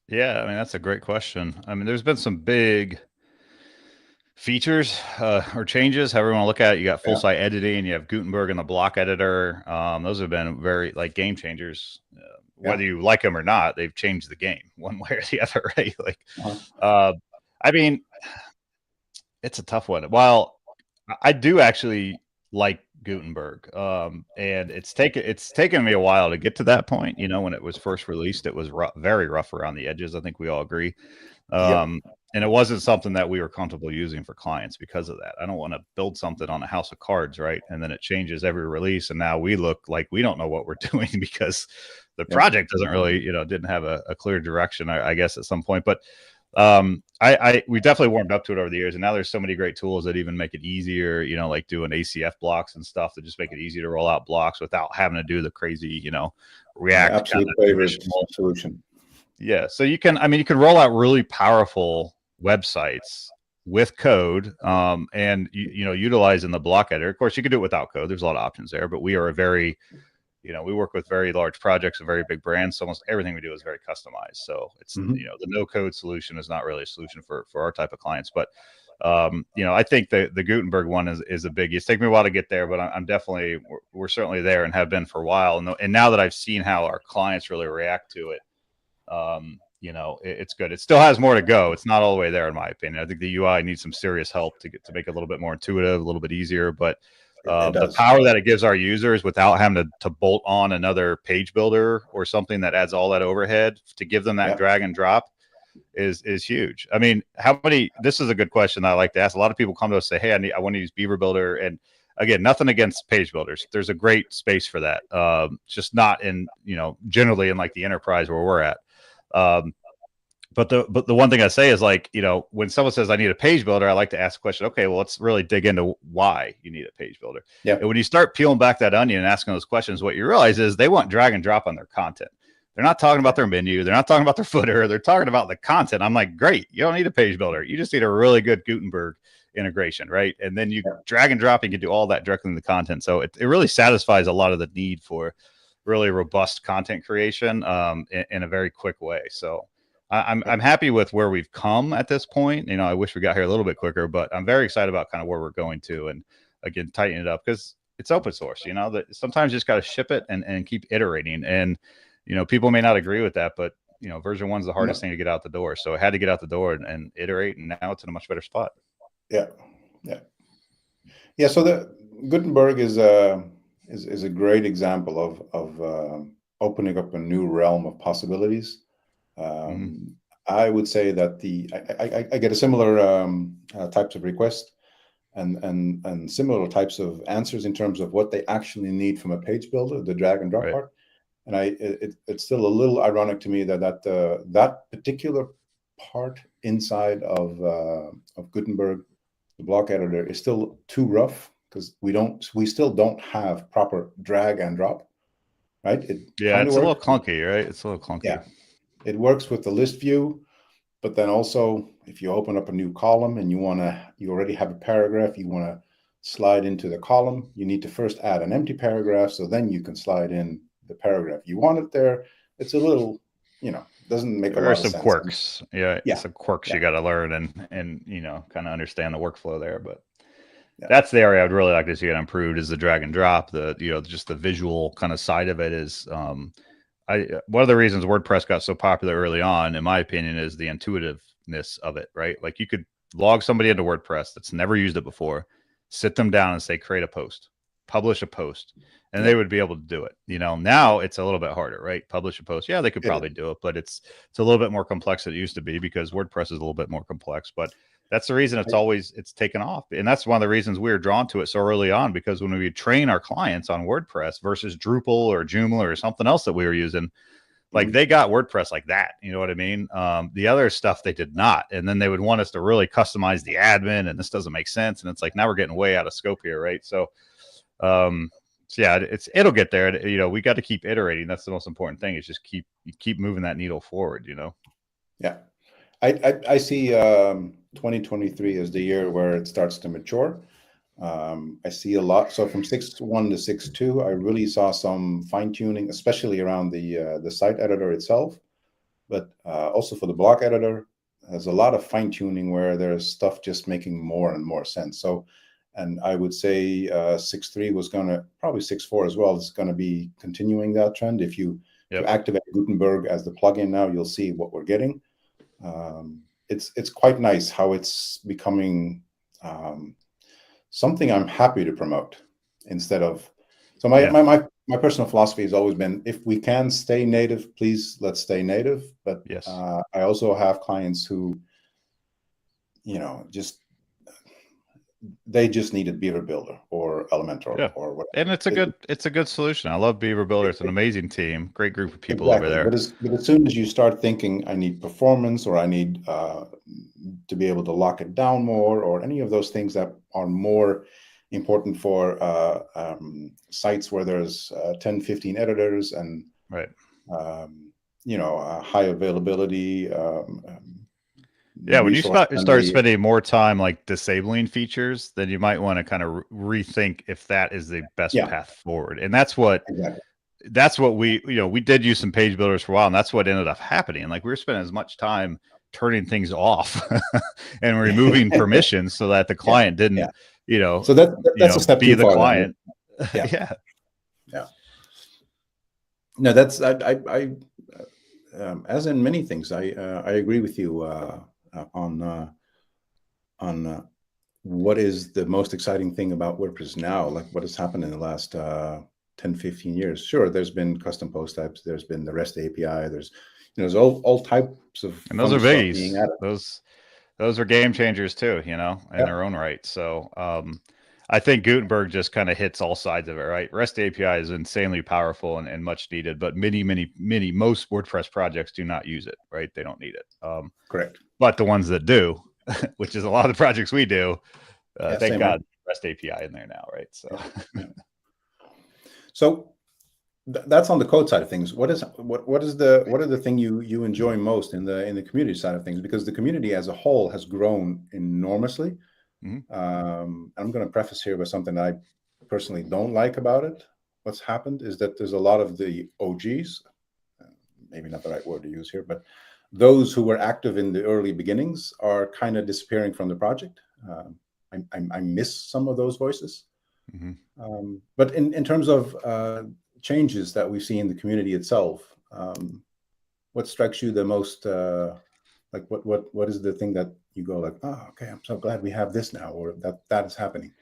Yeah, I mean, that's a great question. I mean, there's been some big features or changes, however you want to look at it. You got full site editing, you have Gutenberg and the block editor. Those have been very game changers. Whether you like them or not, they've changed the game one way or the other, right? I mean, it's a tough one. While I do actually like Gutenberg, and it's taken me a while to get to that point. When it was first released, it was very rough around the edges. I think we all agree. And it wasn't something that we were comfortable using for clients because of that. I don't want to build something on a house of cards, right? And then it changes every release, and now we look like we don't know what we're doing because the project doesn't really, didn't have a clear direction, I guess, at some point. But we definitely warmed up to it over the years, and now there's so many great tools that even make it easier, like doing ACF blocks and stuff that just make it easy to roll out blocks without having to do the crazy, React. Absolute favorite solution. Yeah, so you can roll out really powerful websites with code, and utilizing the block editor. Of course, you can do it without code. There's a lot of options there, but we are we work with very large projects and very big brands, so almost everything we do is very customized. So it's the no code solution is not really a solution for our type of clients. But I think the Gutenberg one is a biggie. It's taken me a while to get there, but I'm definitely we're certainly there and have been for a while. And now that I've seen how our clients really react to it, it's good. It still has more to go. It's not all the way there, in my opinion. I think the UI needs some serious help to make it a little bit more intuitive, a little bit easier. But the power that it gives our users without having to bolt on another page builder or something that adds all that overhead to give them that drag and drop is huge. I mean, this is a good question that I like to ask. A lot of people come to us and say, hey, I want to use Beaver Builder. And again, nothing against page builders. There's a great space for that. Just not in, generally in like the enterprise where we're at. But the one thing I say is, like, you know, when someone says I need a page builder, I like to ask the question, okay, well, let's really dig into why you need a page builder. Yeah. And when you start peeling back that onion and asking those questions, what you realize is they want drag and drop on their content. They're not talking about their menu. They're not talking about their footer. They're talking about the content. I'm like, great. You don't need a page builder. You just need a really good Gutenberg integration, right? And then you drag and drop, and you can do all that directly in the content. So it really satisfies a lot of the need for really robust content creation in a very quick way. So I'm happy with where we've come at this point. You know, I wish we got here a little bit quicker, but I'm very excited about kind of where we're going to, and again, tighten it up, because it's open source. You know, that sometimes you just got to ship it and keep iterating. And, you know, people may not agree with that, but, you know, version 1's the hardest thing to get out the door. So it had to get out the door and iterate, and now it's in a much better spot. Yeah. So the Gutenberg is a great example of opening up a new realm of possibilities. I would say that I get a similar types of requests and similar types of answers in terms of what they actually need from a page builder, the drag and drop part. And it's still a little ironic to me that that particular part inside of Gutenberg, the block editor, is still too rough, because we still don't have proper drag and drop, right? It's a little clunky, right? It's a little clunky. Yeah, it works with the list view, but then also if you open up a new column and you already have a paragraph, you want to slide into the column, you need to first add an empty paragraph, so then you can slide in the paragraph you want it there. It's a little, you know, doesn't make a lot of sense. There are some quirks. Some quirks you got to learn and you know, kind of understand the workflow there. But that's the area I'd really like to see it improved, is the drag and drop. The, you know, just the visual kind of side of it is one of the reasons WordPress got so popular early on, in my opinion, is the intuitiveness of it, right? Like, you could log somebody into WordPress that's never used it before, sit them down and say, create a post, publish a post, and they would be able to do it. You know, now it's a little bit harder, right? Publish a post. Yeah, they could probably do it, but it's a little bit more complex than it used to be, because WordPress is a little bit more complex. But that's the reason it's taken off. And that's one of the reasons we were drawn to it so early on, because when we train our clients on WordPress versus Drupal or Joomla or something else that we were using, like, they got WordPress like that. You know what I mean? The other stuff they did not. And then they would want us to really customize the admin, and this doesn't make sense. And it's like, now we're getting way out of scope here, right? So, yeah, it'll get there. You know, we got to keep iterating. That's the most important thing, is just keep moving that needle forward, you know? Yeah. I see 2023 as the year where it starts to mature. I see a lot. So from 6.1 to 6.2, I really saw some fine tuning, especially around the site editor itself, but also for the block editor, there's a lot of fine tuning where there's stuff just making more and more sense. So, and I would say 6.3 was going to, probably 6.4 as well, is going to be continuing that trend. If you activate Gutenberg as the plugin now, you'll see what we're getting. It's quite nice how it's becoming something I'm happy to promote instead of. So my personal philosophy has always been, if we can stay native, please let's stay native. But I also have clients who, you know, they just needed Beaver Builder or Elementor or whatever. And it's a good solution. I love Beaver Builder. It's an amazing team, great group of people over there. But as soon as you start thinking, I need performance, or I need to be able to lock it down more, or any of those things that are more important for sites where there's 10, 15 editors and you know, high availability. When you start spending more time like disabling features, then you might want to kind of rethink if that is the best path forward. And that's what we, you know, we did use some page builders for a while, and that's what ended up happening. Like, we were spending as much time turning things off and removing permissions so that the client didn't, you know, so that's a step be the far, client. No, that's I as in many things, I agree with you on what is the most exciting thing about WordPress now, like what has happened in the last 10, 15 years. Sure, there's been custom post types, there's been the REST API, there's all types of, and those are biggies. Those are game changers too, you know, in their own right. So I think Gutenberg just kind of hits all sides of it, right? REST API is insanely powerful and much needed, but most WordPress projects do not use it, right? They don't need it. Correct. But the ones that do, which is a lot of the projects we do, Yeah, thank same God here. REST API in there now, right? So, Yeah, yeah. So that's on the code side of things. What are the thing you enjoy most in the community side of things? Because the community as a whole has grown enormously. Mhm. I'm going to preface here with something I personally don't like about it. What's happened is that there's a lot of the OGs, maybe not the right word to use here, but those who were active in the early beginnings are kind of disappearing from the project. I miss some of those voices. Mhm. But in terms of changes that we see in the community itself, what strikes you the most? Like what is the thing that you go like, oh, okay, I'm so glad we have this now, or that is happening.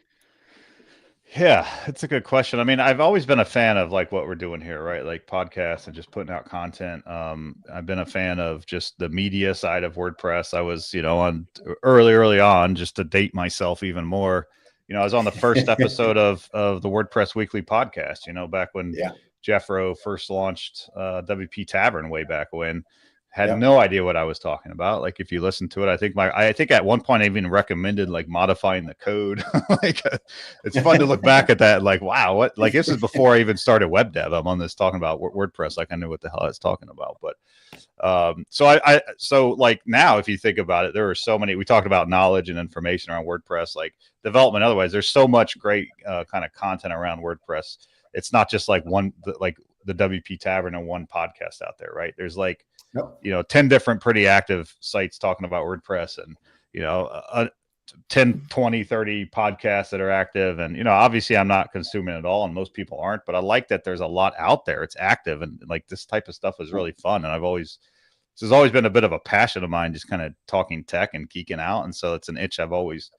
Yeah, it's a good question. I mean, I've always been a fan of like what we're doing here, right? Like podcasts and just putting out content. I've been a fan of just the media side of WordPress. I was, on early on, just to date myself even more. I was on the first episode of the WordPress Weekly podcast. Back when Yeah, Jeffro first launched WP Tavern way back when. Had yeah, no idea what I was talking about. Like if you listen to it, I think at one point I even recommended like modifying the code. like it's fun to look back at that. Like, wow, what? Like this is before I even started web dev. I'm on this talking about WordPress. Like I knew what the hell I was talking about. But so like now, if you think about it, there are so many. We talked about knowledge and information around WordPress, like development. Otherwise, there's so much great kind of content around WordPress. It's not just like like the WP Tavern and one podcast out there, right? There's like yep, 10 different pretty active sites talking about WordPress and, 10, 20, 30 podcasts that are active. And, obviously I'm not consuming it all and most people aren't, but I like that there's a lot out there. It's active and like this type of stuff is really fun. And this has always been a bit of a passion of mine, just kind of talking tech and geeking out. And so it's an itch I've always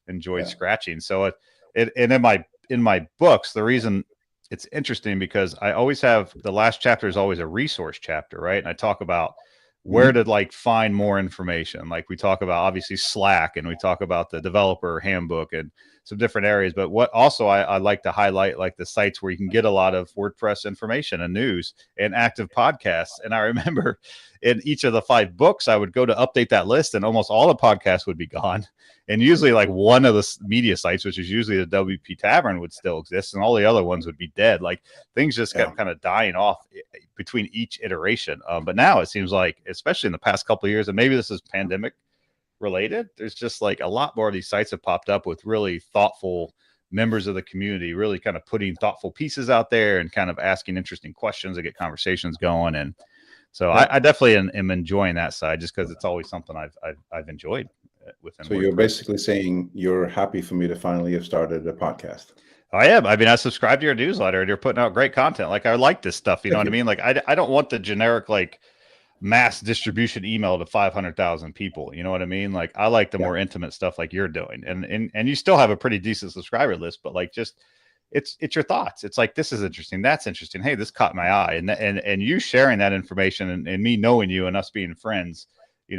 enjoyed yeah, scratching. So and in my books, the reason it's interesting because I always have the last chapter is always a resource chapter, right? And I talk about where mm-hmm. to like find more information. Like we talk about obviously Slack and we talk about the developer handbook and some different areas. But what also I like to highlight like the sites where you can get a lot of WordPress information and news and active podcasts. And I remember in each of the 5 books, I would go to update that list and almost all the podcasts would be gone. And usually like one of the media sites, which is usually the WP Tavern, would still exist and all the other ones would be dead. Like things just Yeah, kept kind of dying off between each iteration. But now it seems like, especially in the past couple of years, and maybe this is pandemic related, there's just like a lot more of these sites have popped up with really thoughtful members of the community, really kind of putting thoughtful pieces out there and kind of asking interesting questions to get conversations going. And so yeah. I definitely am enjoying that side just because it's always something I've enjoyed within So you're WordPress. basically saying you're happy for me to finally have started a podcast. I am. I mean, I subscribe to your newsletter and you're putting out great content. Like I like this stuff. You know Thank what I you. mean? Like I don't want the generic like mass distribution email to 500,000 people. You know what I mean? Like I like the Yeah, more intimate stuff like you're doing. And you still have a pretty decent subscriber list, but like just it's your thoughts. It's like this is interesting, that's interesting. Hey, this caught my eye. And you sharing that information and me knowing you and us being friends,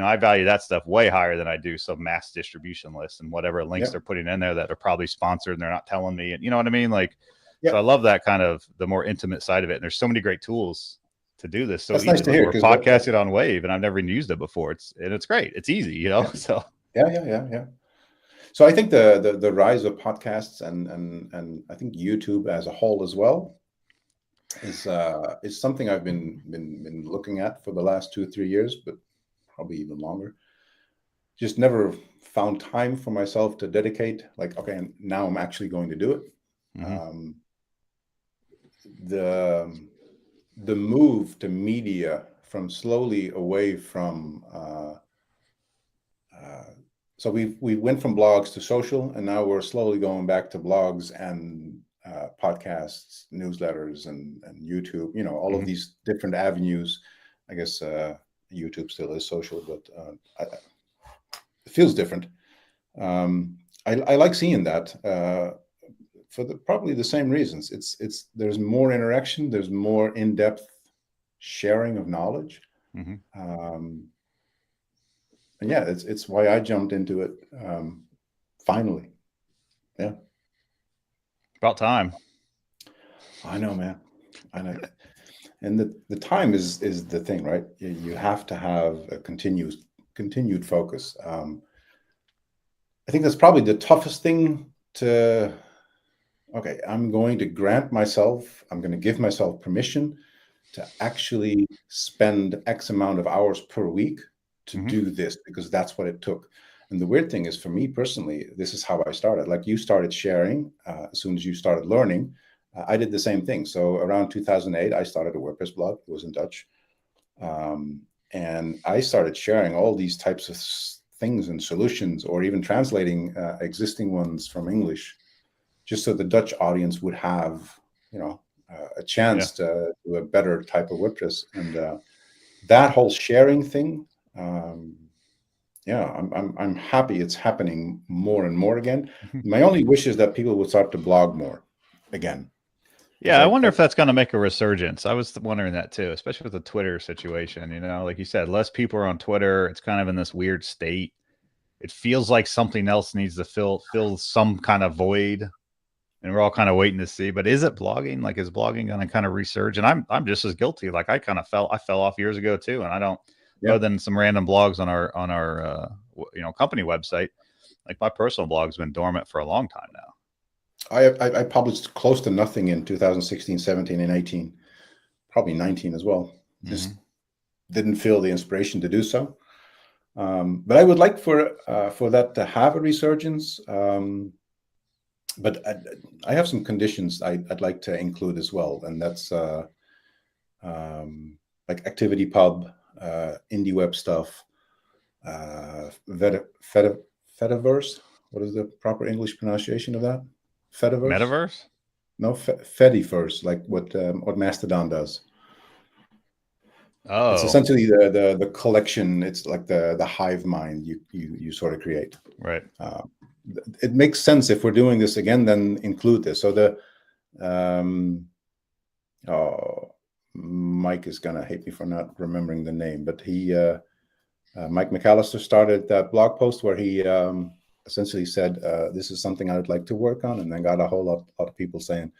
I value that stuff way higher than I do some mass distribution list and whatever links yeah, they're putting in there that are probably sponsored and they're not telling me. And you know what I mean? Like so yeah. I love that kind of the more intimate side of it. And there's so many great tools to do this so That's nice to easily. hear We're because podcasting on Wave, and I've never even used it before. It's great. It's easy, yeah, So yeah. So I think the rise of podcasts and I think YouTube as a whole as well is something I've been looking at for the last 2 or 3 years, but probably even longer. Just never found time for myself to dedicate. Like, okay, and now I'm actually going to do it. mm-hmm, Um, the the move to media from slowly away from uh, so we went from blogs to social, and now we're slowly going back to blogs and podcasts, newsletters, and YouTube. All of mm-hmm, these different avenues. I guess YouTube still is social, but it feels different. I like seeing that for probably the same reasons. It's there's more interaction, there's more in-depth sharing of knowledge. mm-hmm. Um, and yeah, it's why I jumped into it finally. Yeah. About time. I know, man. I know. And the time is the thing, right? You have to have a continued focus. I think that's probably the toughest thing to. Okay, I'm going to grant myself. I'm going to give myself permission to actually spend X amount of hours per week to do this, because that's what it took. And the weird thing is, for me personally, this is how I started. Like, you started sharing as soon as you started learning. I did the same thing. So around 2008, I started a WordPress blog. It was in Dutch. And I started sharing all these types of things and solutions, or even translating existing ones from English, just so the Dutch audience would have, a chance to do a better type of WordPress. And that whole sharing thing, I'm happy it's happening more and more again. My only wish is that people would start to blog more again. Yeah, I wonder if that's going to make a resurgence. I was wondering that too, especially with the Twitter situation. Like you said, less people are on Twitter. It's kind of in this weird state. It feels like something else needs to fill some kind of void, and we're all kind of waiting to see. But is it blogging? Like, is blogging going to kind of resurge? And I'm just as guilty. Like, I fell off years ago too, and I don't, other than some random blogs on our company website. Like, my personal blog's been dormant for a long time now. I published close to nothing in 2016, 17, and 18, probably 19 as well. Just didn't feel the inspiration to do so. But I would like for that to have a resurgence. But I have some conditions I'd like to include as well, and that's like ActivityPub, indie web stuff, Fediverse. What is the proper English pronunciation of that? Fediverse? Metaverse? No, Fediverse, like what Mastodon does. Oh, it's essentially the collection. It's like the hive mind you sort of create. Right. It makes sense if we're doing this again, then include this. So Mike is gonna hate me for not remembering the name, but Mike McAllister started that blog post where he essentially said, this is something I would like to work on, and then got a whole lot of people saying,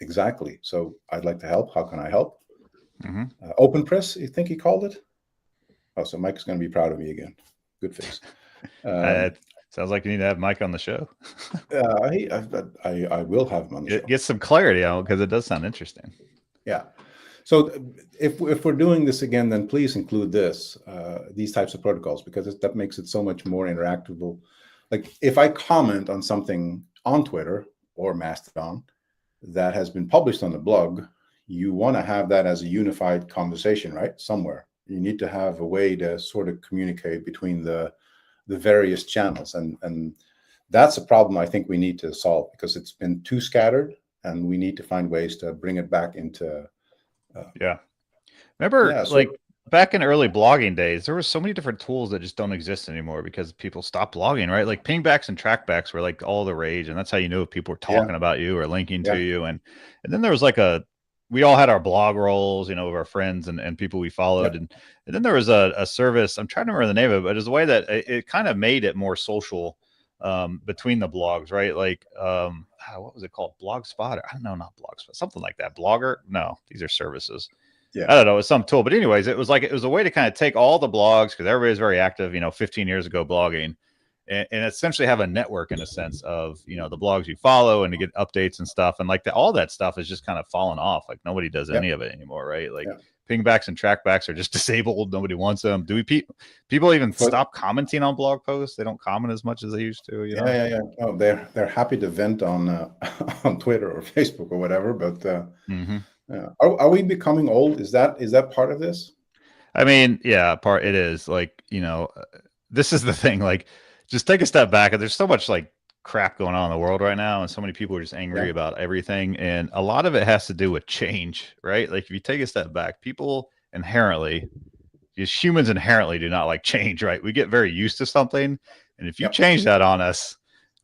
exactly. So I'd like to help. How can I help? OpenPress, you think he called it? Oh, so Mike is going to be proud of me again. Good face. Sounds like you need to have Mike on the show. I will have him on the show. Get some clarity on, because it does sound interesting. Yeah. So if we're doing this again, then please include these types of protocols, because that makes it so much more interactable. Like, if I comment on something on Twitter or Mastodon that has been published on the blog, you want to have that as a unified conversation, right? Somewhere. You need to have a way to sort of communicate between the various channels. And that's a problem I think we need to solve, because it's been too scattered, and we need to find ways to bring it back into... Remember, back in early blogging days, there were so many different tools that just don't exist anymore because people stopped blogging, right? Like, pingbacks and trackbacks were like all the rage, and that's how you knew if people were talking about you or linking to you. And then there was like we all had our blog rolls, of our friends and people we followed. And then there was a service, I'm trying to remember the name of it, but it was a way that it kind of made it more social between the blogs, right? Like, what was it called? Blogspot? I don't know, not Blogspot, something like that. Blogger? No, these are services. I don't know. It's some tool, but anyways, it was a way to kind of take all the blogs, because everybody's very active, 15 years ago blogging, and essentially have a network in a sense of, the blogs you follow, and to get updates and stuff. And like all that stuff is just kind of fallen off. Like, nobody does any of it anymore, right? Like, pingbacks and trackbacks are just disabled. Nobody wants them. People even stop commenting on blog posts? They don't comment as much as they used to. Yeah. Oh, they're happy to vent on on Twitter or Facebook or whatever, but are we becoming old? Is that part of this? I mean, yeah, it is. Like, this is the thing. Like, just take a step back. There's so much like crap going on in the world right now, and so many people are just angry about everything, and a lot of it has to do with change, right? Like, if you take a step back, people inherently, just humans inherently do not like change, right? We get very used to something, and if you change that on us,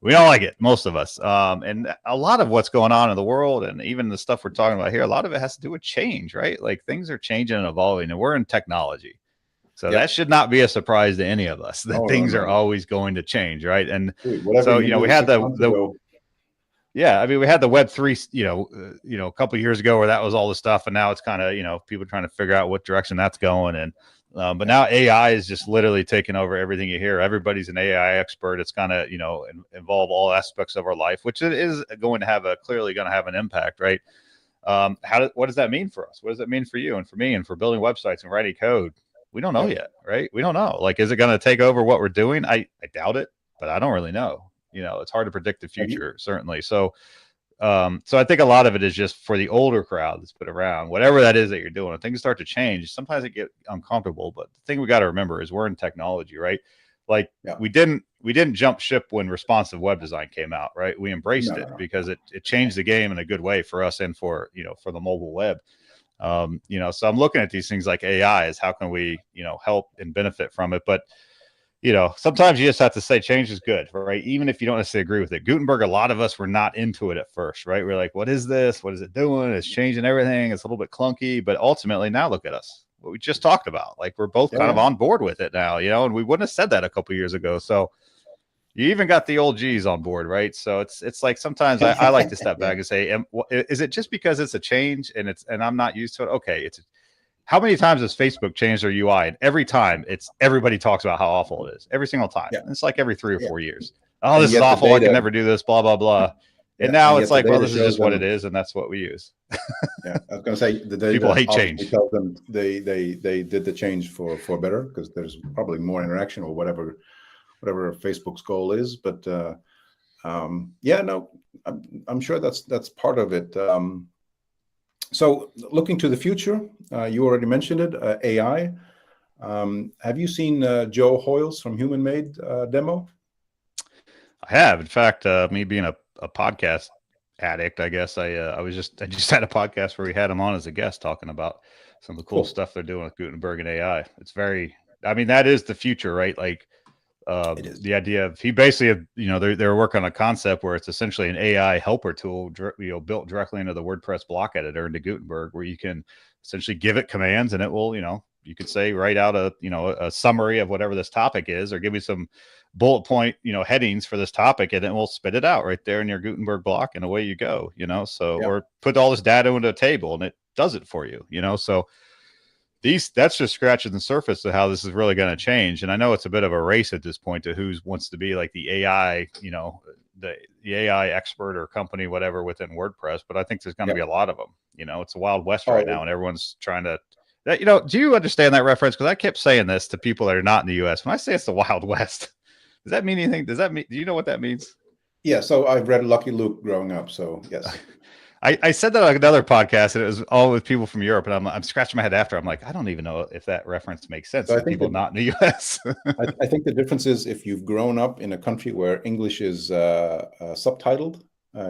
we don't like it, most of us. And a lot of what's going on in the world, and even the stuff we're talking about here, a lot of it has to do with change, right? Like, things are changing and evolving, and we're in technology. So that should not be a surprise to any of us, that things are always going to change, right? And Dude, we had Yeah, I mean, we had the Web3, a couple of years ago where that was all the stuff, and now it's kind of, people trying to figure out what direction that's going. And but now AI is just literally taking over everything you hear. Everybody's an AI expert. It's going to, involve all aspects of our life, which it is going to have clearly going to have an impact, right? What does that mean for us? What does that mean for you and for me and for building websites and writing code? We don't know yet, right? We don't know. Like, is it going to take over what we're doing? I doubt it, but I don't really know. It's hard to predict the future, certainly. So I think a lot of it is just for the older crowd that's been around, whatever that is that you're doing. When things start to change, sometimes it get uncomfortable. But the thing we got to remember is we're in technology, right? Like we didn't jump ship when responsive web design came out, right? We embraced it because it changed the game in a good way for us and for for the mobile web. So I'm looking at these things like AI as how can we help and benefit from it, but sometimes you just have to say change is good, right? Even if you don't necessarily agree with it. Gutenberg, a lot of us were not into it at first, right? We're like, what is this? What is it doing? It's changing everything. It's a little bit clunky, but ultimately now look at us, what we just talked about. Like we're both kind of on board with it now, and we wouldn't have said that a couple of years ago. So you even got the old G's on board, right? So it's like sometimes I like to step back and say, is it just because it's a change and I'm not used to it? Okay, how many times has Facebook changed their UI? And every time everybody talks about how awful it is. Every single time. It's like every 3 or 4 years. Oh, this is awful. I can never do this, blah, blah, blah. And now it's like, well, this is just what it is, and that's what we use. Yeah, I was going to say the data people hate change. Tell them they did the change for better because there's probably more interaction or whatever Facebook's goal is. But I'm sure that's part of it. So looking to the future, you already mentioned it, AI. Have you seen Joe Hoyle's from Human Made demo? I have. In fact, me being a podcast addict, I guess I just had a podcast where we had him on as a guest talking about some of the cool stuff they're doing with Gutenberg and AI. It's that is the future, right? Like the idea of he basically, they're working on a concept where it's essentially an AI helper tool, built directly into the WordPress block editor into Gutenberg, where you can essentially give it commands and it will, you could say write out a summary of whatever this topic is, or give me some bullet point, headings for this topic, and it will spit it out right there in your Gutenberg block, and away you go, or put all this data into a table and it does it for you, so that's just scratching the surface of how this is really going to change. And I know it's a bit of a race at this point to who wants to be like the AI, the AI expert or company, whatever, within WordPress. But I think there's going to be a lot of them. It's a Wild West right now, and everyone's trying to. Do you understand that reference? Because I kept saying this to people that are not in the U.S. When I say it's the Wild West, does that mean anything? Do you know what that means? Yeah. So I've read Lucky Luke growing up. So yes. I said that on another podcast, and it was all with people from Europe, and I'm scratching my head after. I'm like, I don't even know if that reference makes sense to people not in the U.S. I think the difference is if you've grown up in a country where English is subtitled,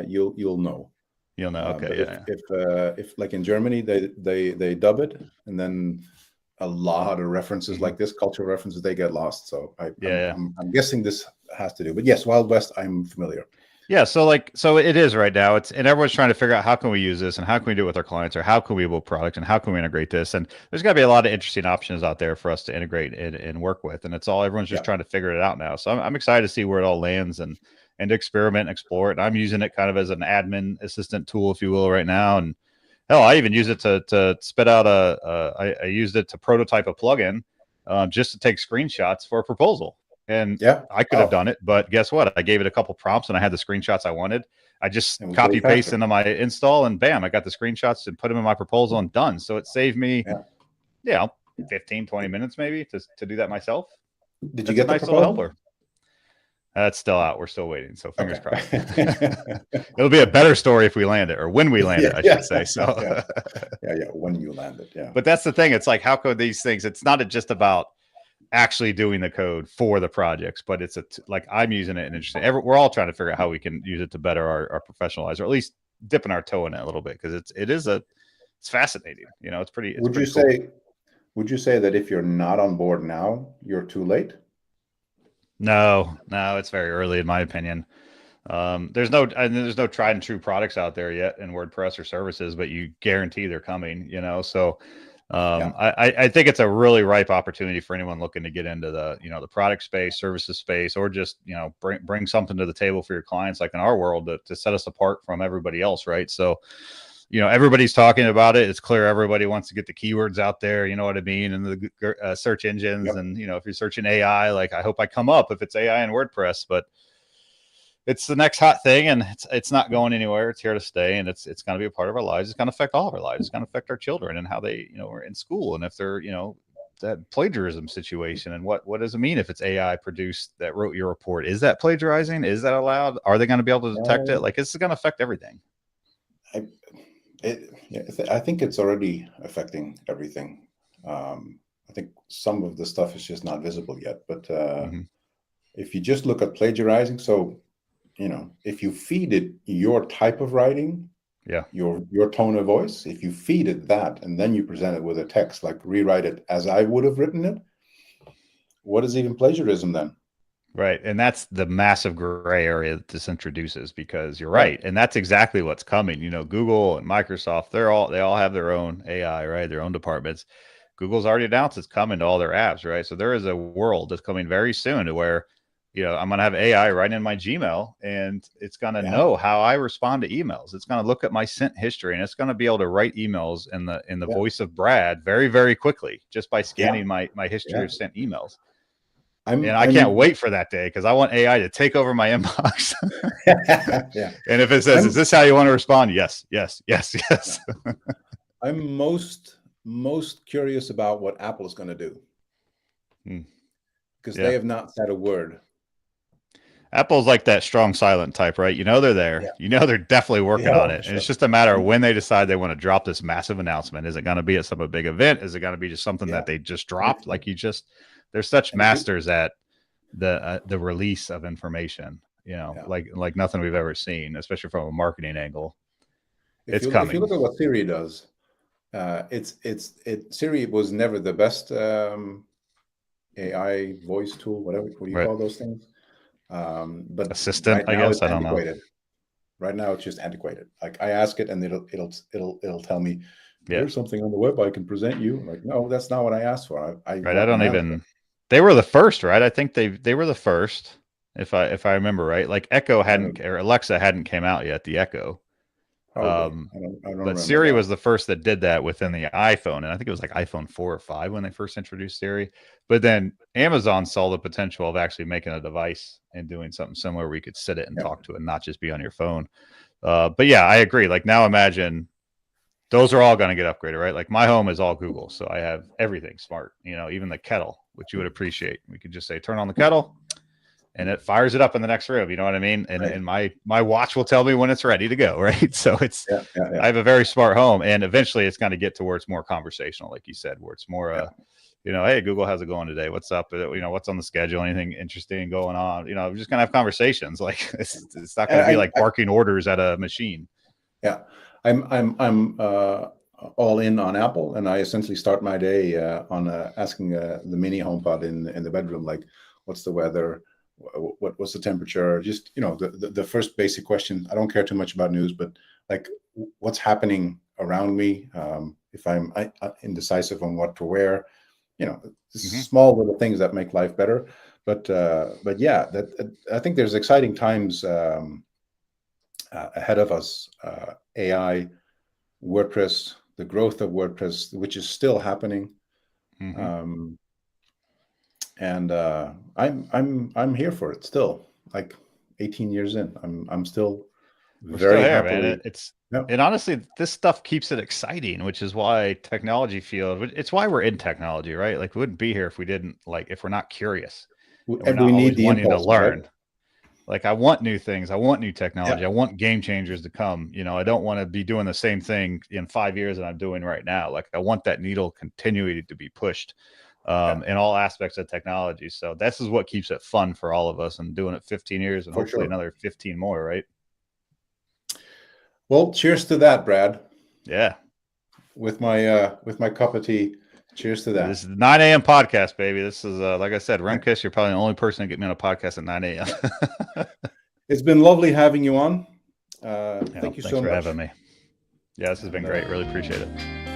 you'll know. You'll know. Okay. If like in Germany they dub it, and then a lot of references like this, cultural references, they get lost. So I'm guessing this has to do. But yes, Wild West, I'm familiar. Yeah, so it is right now. And everyone's trying to figure out how can we use this and how can we do it with our clients, or how can we build product and how can we integrate this? And there's got to be a lot of interesting options out there for us to integrate and work with. And everyone's just trying to figure it out now. So I'm excited to see where it all lands and to experiment and explore it. And I'm using it kind of as an admin assistant tool, if you will, right now. And hell, I even use it to spit out I used it to prototype a plugin just to take screenshots for a proposal. And I could have done it, but guess what? I gave it a couple prompts and I had the screenshots I wanted. I just copy paste into my install and bam, I got the screenshots and put them in my proposal and done. So it saved me, 15, 20 minutes maybe to do that myself. Did you get a nice little helper? That's still out. We're still waiting. So fingers crossed. It'll be a better story if we land it, or when we land it, I should say. So when you land it. Yeah. But that's the thing. It's like, how could these things, it's not just about actually doing the code for the projects, but it's like I'm using it and interesting. We're all trying to figure out how we can use it to better our professionalize, or at least dipping our toe in it a little bit, because it's fascinating. It's pretty. Would you say that if you're not on board now, you're too late? No, it's very early in my opinion. There's no tried and true products out there yet in WordPress or services, but you guarantee they're coming. So I think it's a really ripe opportunity for anyone looking to get into the, the product space, services space, or just, bring something to the table for your clients, like in our world, to set us apart from everybody else. Right. So, everybody's talking about it. It's clear everybody wants to get the keywords out there. You know what I mean? And the search engines. Yep. And, if you're searching AI, like I hope I come up if it's AI and WordPress, but it's the next hot thing, and it's not going anywhere. It's here to stay, and it's going to be a part of our lives. It's going to affect all of our lives. It's going to affect our children and how they, are in school, and if they're, that plagiarism situation, and what does it mean if it's AI produced that wrote your report? Is that plagiarizing? Is that allowed? Are they going to be able to detect it? Like, it's going to affect everything. I think it's already affecting everything. I think some of the stuff is just not visible yet, but if you just look at plagiarizing, so if you feed it your type of writing, your tone of voice, if you feed it that, and then you present it with a text, like rewrite it as I would have written it, what is even plagiarism then? Right. And that's the massive gray area that this introduces, because you're right. And that's exactly what's coming. Google and Microsoft, they all have their own AI, right? Their own departments. Google's already announced it's coming to all their apps, right? So there is a world that's coming very soon to where, I'm going to have AI right in my Gmail, and it's going to know how I respond to emails. It's going to look at my sent history, and it's going to be able to write emails in the voice of Brad very, very quickly, just by scanning my history of sent emails. I can't wait for that day, because I want AI to take over my inbox. And if it says, is this how you want to respond? Yes. I'm most curious about what Apple is going to do, because they have not said a word. Apple's like that strong silent type, right? They're there. They're definitely working on it. Sure. And it's just a matter of when they decide they want to drop this massive announcement. Is it going to be at some big event? Is it going to be just something that they just dropped? Like they're such masters at the release of information, like nothing we've ever seen, especially from a marketing angle. It's coming. If you look at what Siri does, Siri was never the best AI voice tool, whatever. What do you call those things? But assistant, I guess. I don't know. Right now, it's just antiquated. Like, I ask it, and it'll tell me, there's something on the web I can present you. I'm like, no, that's not what I asked for. I don't even. They were the first, right? I think they were the first, if I remember right. Like Echo hadn't, or Alexa hadn't came out yet. The Echo. I don't but Siri was the first that did that within the iPhone, and I think it was like iPhone 4 or 5 when they first introduced Siri. But then Amazon saw the potential of actually making a device and doing something similar where you could sit it and talk to it, and not just be on your phone. But yeah, I agree. Like, now imagine those are all going to get upgraded, right? Like, my home is all Google, so I have everything smart. Even the kettle, which you would appreciate. We could just say, turn on the kettle, and it fires it up in the next room. You know what I mean? And my watch will tell me when it's ready to go. Right. So it's, I have a very smart home, and eventually it's going to get to where it's more conversational, like you said, where it's more, hey, Google, how's it going today? What's up? What's on the schedule? Anything interesting going on? We're just going to have conversations. Like, it's not going to be like barking orders at a machine. Yeah. I'm all in on Apple, and I essentially start my day on asking the mini HomePod in the bedroom, like, what's the weather? What's the temperature? Just, the first basic question. I don't care too much about news, but like, what's happening around me? If I'm indecisive on what to wear, small little things that make life better. But yeah, I think there's exciting times ahead of us. AI, WordPress, the growth of WordPress, which is still happening. And I'm here for it still, like 18 years in. I'm still very happy. And honestly, this stuff keeps it exciting, which is why technology field, it's why we're in technology, right? Like, we wouldn't be here if we didn't, like, if we're not curious. And we need the wanting impulse, to learn. Right? Like, I want new things. I want new technology. I want game changers to come. I don't want to be doing the same thing in 5 years that I'm doing right now. Like, I want that needle continuing to be pushed in all aspects of technology. So this is what keeps it fun for all of us, and doing it 15 years and hopefully another 15 more, right? Well, cheers to that, Brad. Yeah. With my cup of tea. Cheers to that. This is 9 a.m. podcast, baby. This is, like I said, Remkiss, you're probably the only person to get me on a podcast at 9 a.m. It's been lovely having you on. Thank you so much for having me. Yeah, this has been great. Really appreciate it.